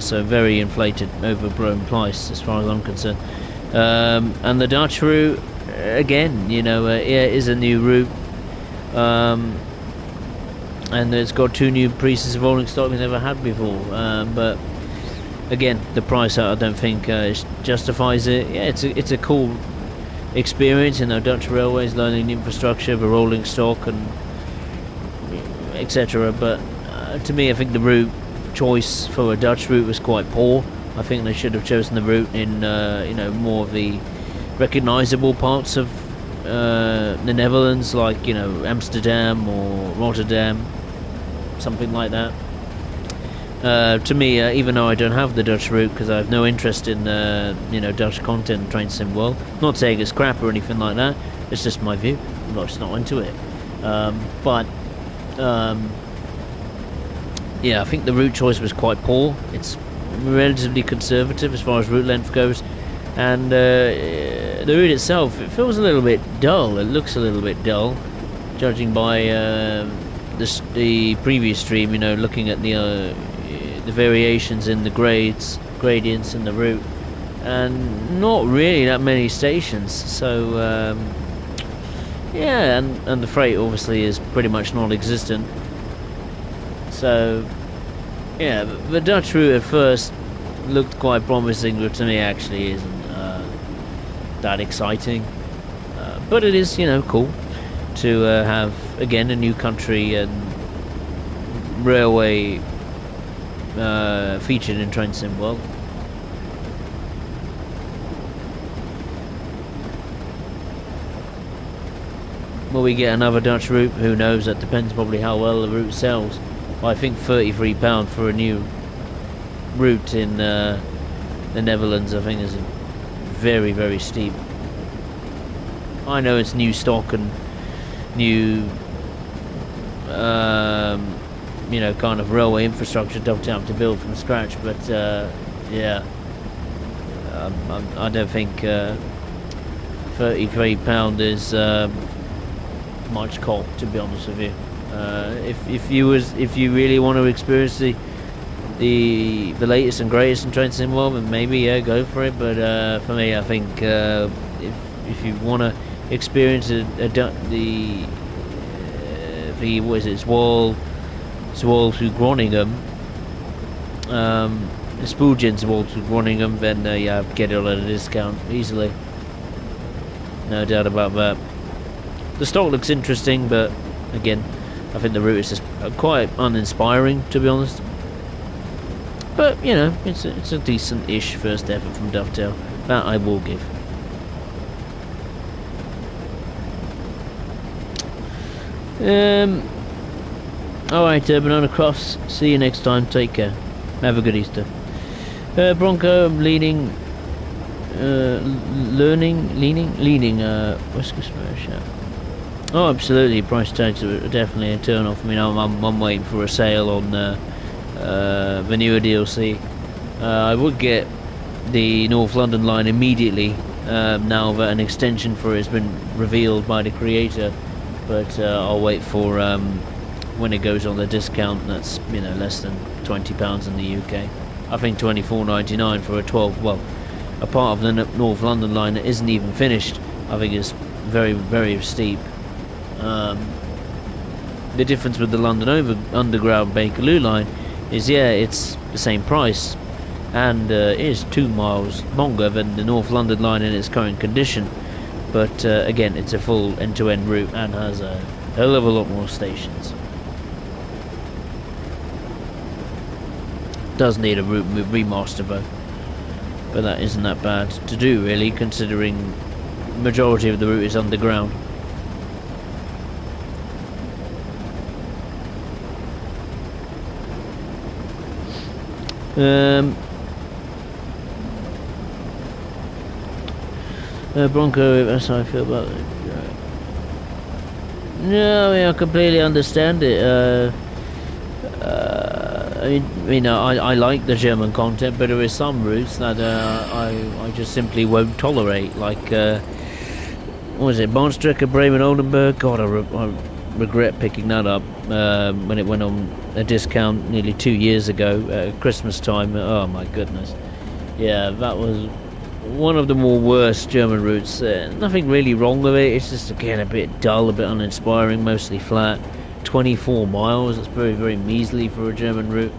S1: so very inflated, overblown price as far as I'm concerned. And the Dutch route, again, it is a new route, and it's got 2 new pieces of rolling stock we never had before. But again, the price I don't think justifies it. Yeah, it's a cool experience, Dutch railways, learning infrastructure, the rolling stock, and etc. But to me, I think the route choice for a Dutch route was quite poor. I think they should have chosen the route in more of the recognisable parts of the Netherlands, like Amsterdam or Rotterdam, something like that. To me, even though I don't have the Dutch route because I have no interest in Dutch content in Train Sim World, not saying it's crap or anything like that, it's just my view. I'm just not into it. Yeah, I think the route choice was quite poor. It's relatively conservative as far as route length goes, and the route itself, it feels a little bit dull. It looks a little bit dull, judging by the previous stream. Looking at the variations in the gradients in the route, and not really that many stations. So yeah, and the freight obviously is pretty much non-existent. So yeah, the Dutch route at first looked quite promising, but to me actually isn't that exciting. But it is, cool to have again a new country and railway featured in Train Sim World. Will we get another Dutch route? Who knows? That depends probably how well the route sells. I think £33 for a new route in the Netherlands, I think, is very, very steep. I know it's new stock and new, you know, kind of railway infrastructure dumped out to build from scratch, but yeah, I don't think £33 is much cock, to be honest with you. If you really want to experience the latest and greatest in train sim world, then maybe, yeah, go for it. But for me, I think if you want to experience the what is it, Zwolle through Groningen, Spoelgen Zwolle through Groningen, then yeah, get it at a discount easily. No doubt about that. The stock looks interesting, but again, I think the route is just quite uninspiring, to be honest. But you know, it's a decent-ish first effort from Dovetail. That I will give. Alright, Banana Cross. See you next time. Take care. Have a good Easter. Bronco, I'm leaning. West Coast Show. Oh, absolutely. Price tags are definitely a turn off. I mean, I'm waiting for a sale on the newer DLC. I would get the North London line immediately now that an extension for it has been revealed by the creator, but I'll wait for when it goes on the discount. That's, you know, less than £20 in the UK. I think £24.99 for a 12. Well, a part of the North London line that isn't even finished, I think is very, very steep. The difference with the London Underground Bakerloo line is, yeah, it's the same price, and it is 2 miles longer than the North London line in its current condition, but again, it's a full end-to-end route and has a hell of a lot more stations. Does need a route remaster though, but that isn't that bad to do, really, considering the majority of the route is underground. Bronco, that's how I feel about it. No, I mean, I completely understand it. I like the German content, but there is some routes that I just simply won't tolerate. Like, what was it, Bahnstrecke Bremen-Oldenburg? God, I regret picking that up when it went on a discount nearly 2 years ago at Christmas time. Oh my goodness. Yeah, that was one of the more worst German routes. Nothing really wrong with it, it's just, again, a bit dull, a bit uninspiring, mostly flat. 24 miles, that's very, very measly for a German route.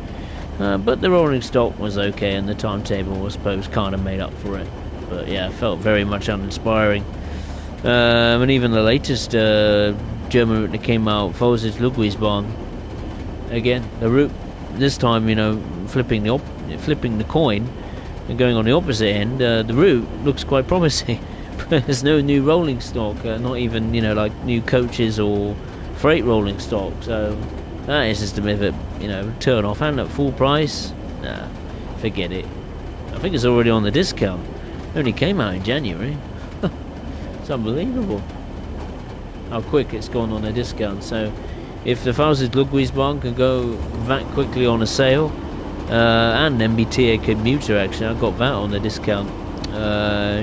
S1: But the rolling stock was okay, and the timetable, I suppose, kind of made up for it. But yeah, it felt very much uninspiring. And even the latest German route that came out, Ludwigsbahn. Again, the route this time, you know, flipping the coin and going on the opposite end. The route looks quite promising, but there's no new rolling stock, not even, you know, like new coaches or freight rolling stock. So that is just a bit of a, you know, turn off. And at full price, nah, forget it. I think it's already on the discount. It only came out in January. It's unbelievable how quick it's gone on a discount. So if the Ludwigsbahn can go that quickly on a sale, and MBTA commuter, actually, I got that on the discount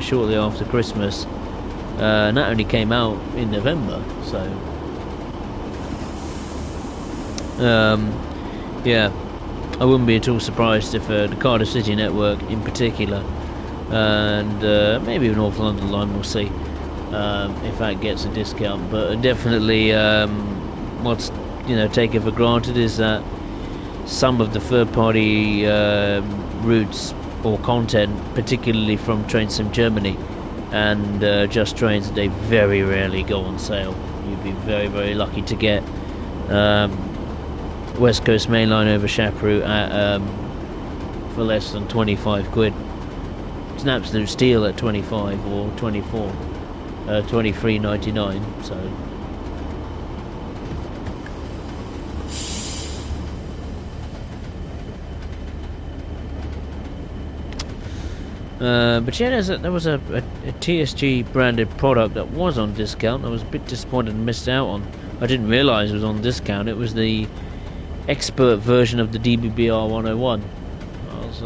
S1: shortly after Christmas, and that only came out in November. So yeah, I wouldn't be at all surprised if the Cardiff City network in particular, and maybe the North London line, we'll see if that gets a discount. But definitely what's, you know, taken for granted is that some of the third-party routes or content, particularly from Train Sim Germany and Just Trains, they very rarely go on sale. You'd be very, very lucky to get West Coast Mainline over Chaperoute at for less than 25 quid. It's an absolute steal at 25 or 24, 23.99. So But yeah, there was a TSG branded product that was on discount. I was a bit disappointed and missed out on. I didn't realise it was on discount. It was the expert version of the DBBR 101. I was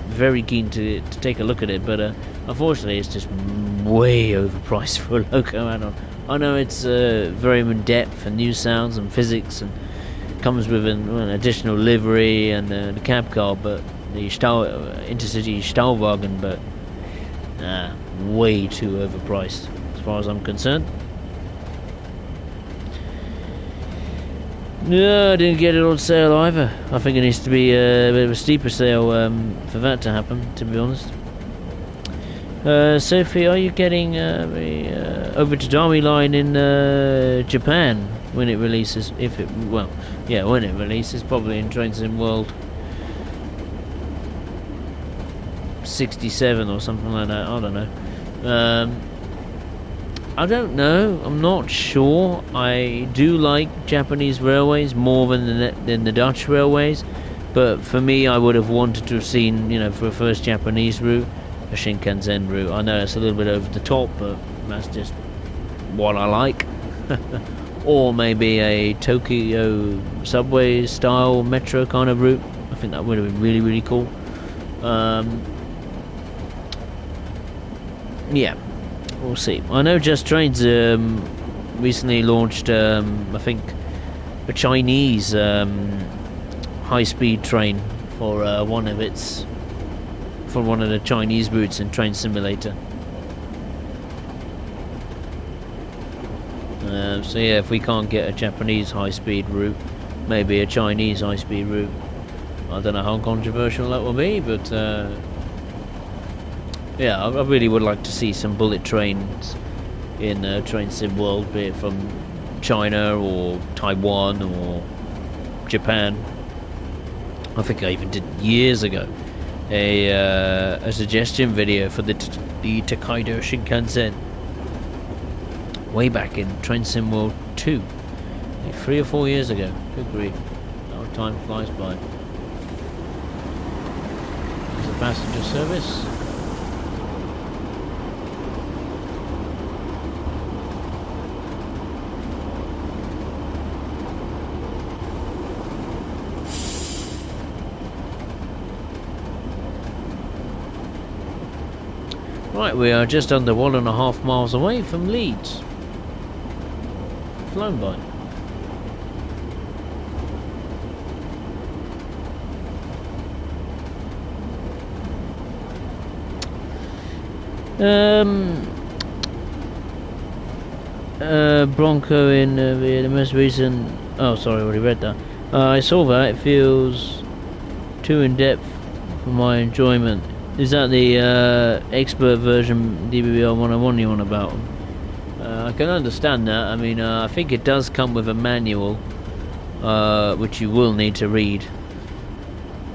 S1: very keen to take a look at it, but unfortunately it's just way overpriced for a loco add-on. I know it's very in depth and new sounds and physics, and comes with an additional livery and the cab car, but the Intercity Stahlwagen, but way too overpriced as far as I'm concerned. No, I didn't get it on sale either. I think it needs to be a bit of a steeper sale for that to happen, to be honest. Sophie, are you getting over to Dami Line in Japan when it releases? When it releases, probably in Train Sim World 67 or something like that. I don't know. I don't know. I'm not sure. I do like Japanese railways more than the Dutch railways, but for me, I would have wanted to have seen, for a first Japanese route, a Shinkansen route. I know it's a little bit over the top, but that's just what I like. Or maybe a Tokyo subway style metro kind of route. I think that would have been really, really cool. Yeah. We'll see. I know Just Trains recently launched, I think, a Chinese high-speed train for one of the Chinese routes in Train Simulator. So yeah, if we can't get a Japanese high-speed route, maybe a Chinese high-speed route. I don't know how controversial that will be, but yeah, I really would like to see some bullet trains in Train Sim World, be it from China or Taiwan or Japan. I think I even did years ago a suggestion video for the Tokaido Shinkansen way back in Train Sim World 2, like 3 or 4 years ago. Good grief, how time flies by. There's a passenger service. Right, we are just under 1.5 miles away from Leeds. Flown by. Bronco in the most recent. Oh, sorry, I already read that. I saw that. It feels too in depth for my enjoyment. Is that the expert version DBBR 101 you want about? I can understand that. I mean, I think it does come with a manual, which you will need to read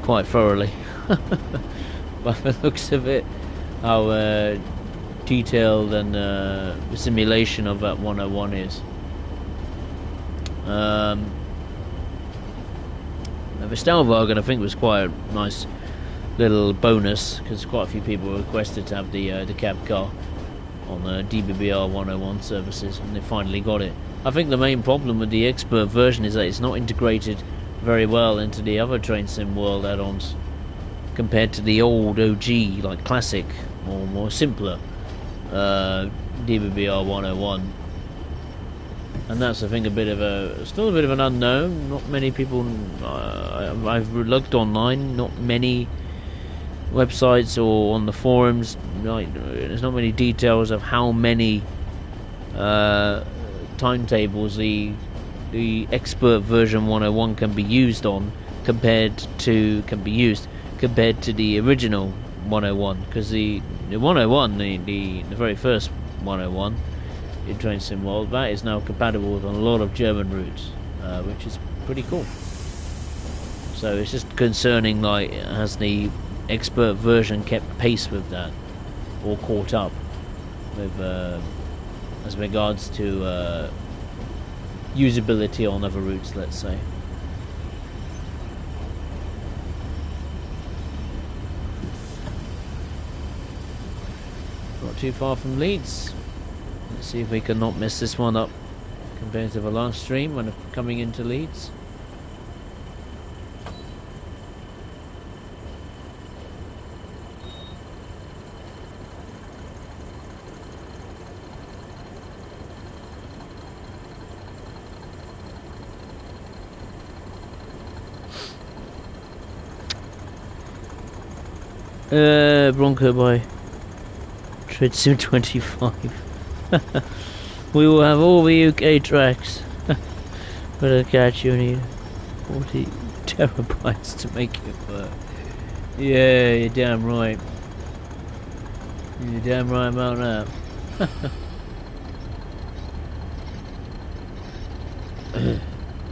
S1: quite thoroughly. By the looks of it, how detailed and the simulation of that 101 is. The Stahlwagen, I think, was quite a nice little bonus, because quite a few people requested to have the cab car on the DBBR 101 services, and they finally got it. I think the main problem with the expert version is that it's not integrated very well into the other Train Sim World add-ons compared to the old OG, like classic, or more simpler DBBR 101. And that's, I think, still a bit of an unknown. Not many people. I've looked online. Not many websites or on the forums. There's not many details of how many timetables the expert version 101 can be used compared to the original 101. Because the 101, the very first 101. In Train Sim World, that is now compatible with a lot of German routes, which is pretty cool. So it's just concerning, like, has the expert version kept pace with that, or caught up with as regards to usability on other routes, let's say. too far from Leeds. Let's see if we can not mess this one up compared to the last stream when coming into Leeds. Bronco by Tridsim 25. We will have all the UK tracks. But I'll catch you need 40 terabytes to make it work. Yeah, you're damn right. You're damn right about that.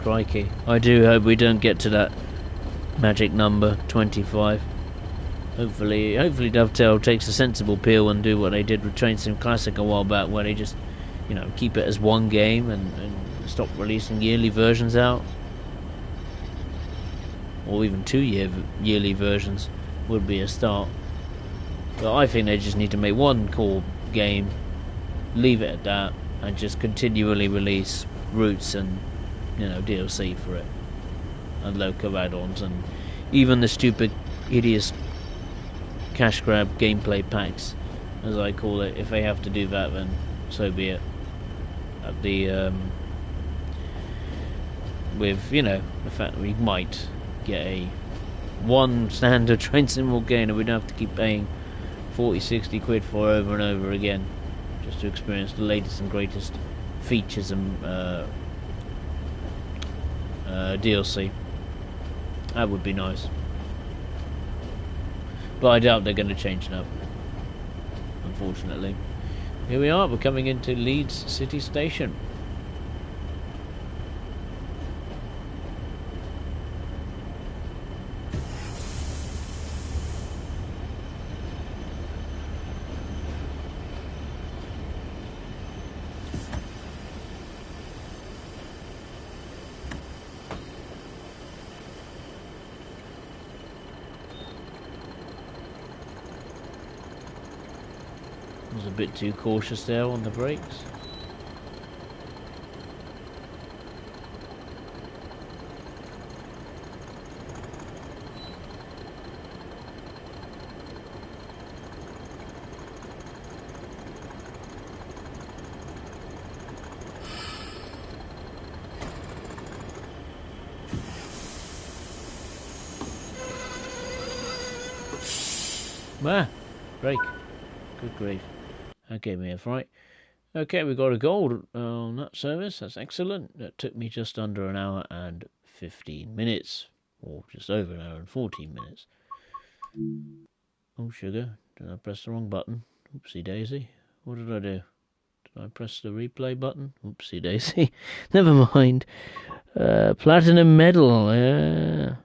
S1: Crikey. I do hope we don't get to that magic number, 25. Hopefully Dovetail takes a sensible peel and do what they did with Train Sim Classic a while back, where they just, you know, keep it as one game and stop releasing yearly versions out. Or even 2 yearly versions would be a start. But I think they just need to make one core game, leave it at that, and just continually release routes and, you know, DLC for it. And local add-ons, and even the stupid, hideous cash grab gameplay packs, as I call it. If they have to do that, then so be it. At the with, you know, the fact that we might get a one standard Train Sim game and we don't have to keep paying 40-60 quid for over and over again just to experience the latest and greatest features and DLC. That would be nice. But I doubt they're going to change now, unfortunately. Here we are, we're coming into Leeds City Station. Was a bit too cautious there on the brakes. Ah, brake. Good grief. That gave me a fright. Okay, we got a gold on that service. That's excellent. That took me just under an hour and 15 minutes. Or just over an hour and 14 minutes. Oh, sugar. Did I press the wrong button? Oopsie daisy. What did I do? Did I press the replay button? Oopsie daisy. Never mind. Platinum medal. Yeah.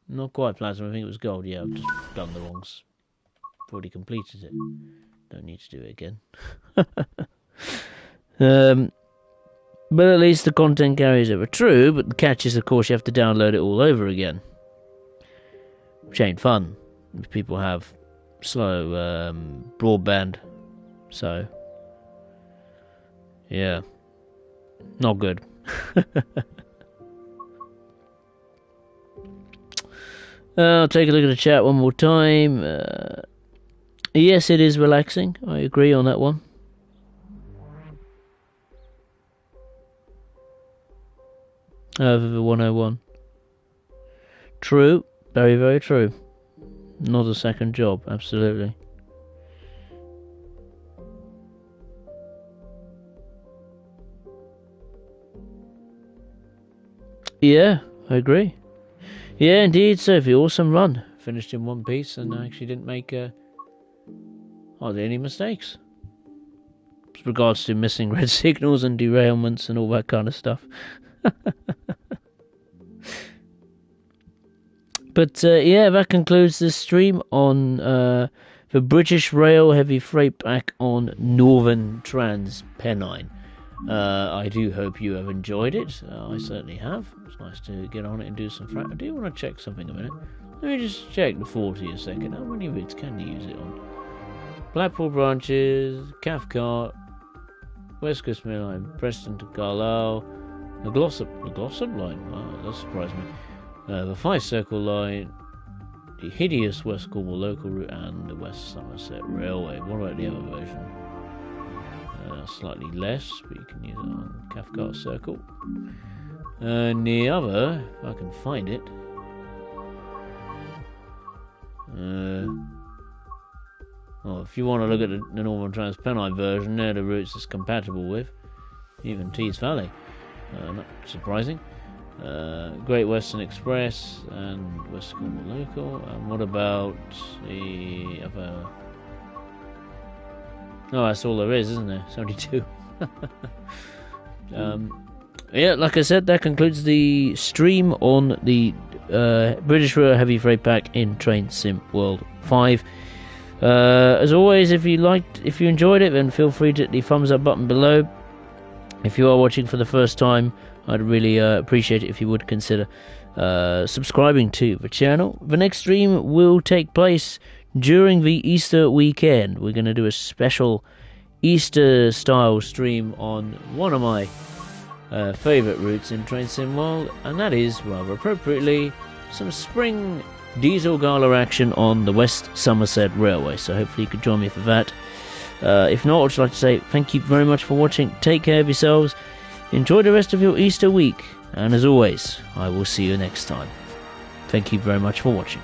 S1: Not quite platinum. I think it was gold. Yeah, I've just done the wrongs. I've already completed it. Don't need to do it again. But at least the content carries over. True, but the catch is, of course, you have to download it all over again. Which ain't fun if people have slow broadband. So, yeah. Not good. I'll take a look at the chat one more time. Yes, it is relaxing. I agree on that one. Over the 101. True. Very, very true. Not a second job. Absolutely. Yeah, I agree. Yeah, indeed, Sophie. Awesome run. Finished in one piece and I actually didn't make hardly any mistakes. With regards to missing red signals and derailments and all that kind of stuff. But yeah, that concludes this stream on the British Rail Heavy Freight Pack on Northern Trans-Pennine. I do hope you have enjoyed it. I certainly have. It's nice to get on it and do some I do want to check something a minute. Let me just check the 40 a second. How many bits can you use it on? Blackpool branches, Cathcart, West Coast Main Line, Preston to Carlisle, the Glossop line, wow, that surprised me. The Fife Circle line, the hideous West Cornwall local route, and the West Somerset Railway. What about the other version? Slightly less, but you can use it on Cathcart Circle. And the other, if I can find it, if you want to look at the Northern Transpennine version, they're the routes it's compatible with. Even Tees Valley, not surprising. Great Western Express and West Cornwall Local. And what about the other? Oh, that's all there is, isn't there? It's only two. Yeah, like I said, that concludes the stream on the British Rail Heavy Freight Pack in Train Sim World 5. As always, if you enjoyed it, then feel free to hit the thumbs up button below. If you are watching for the first time, I'd really appreciate it if you would consider subscribing to the channel. The next stream will take place during the Easter weekend. We're going to do a special Easter style stream on one of my favourite routes in Train Sim World, and that is, rather appropriately, some spring diesel gala action on the West Somerset Railway. So hopefully you could join me for that. If not, I'd just like to say thank you very much for watching. Take care of yourselves. Enjoy the rest of your Easter week. And as always, I will see you next time. Thank you very much for watching.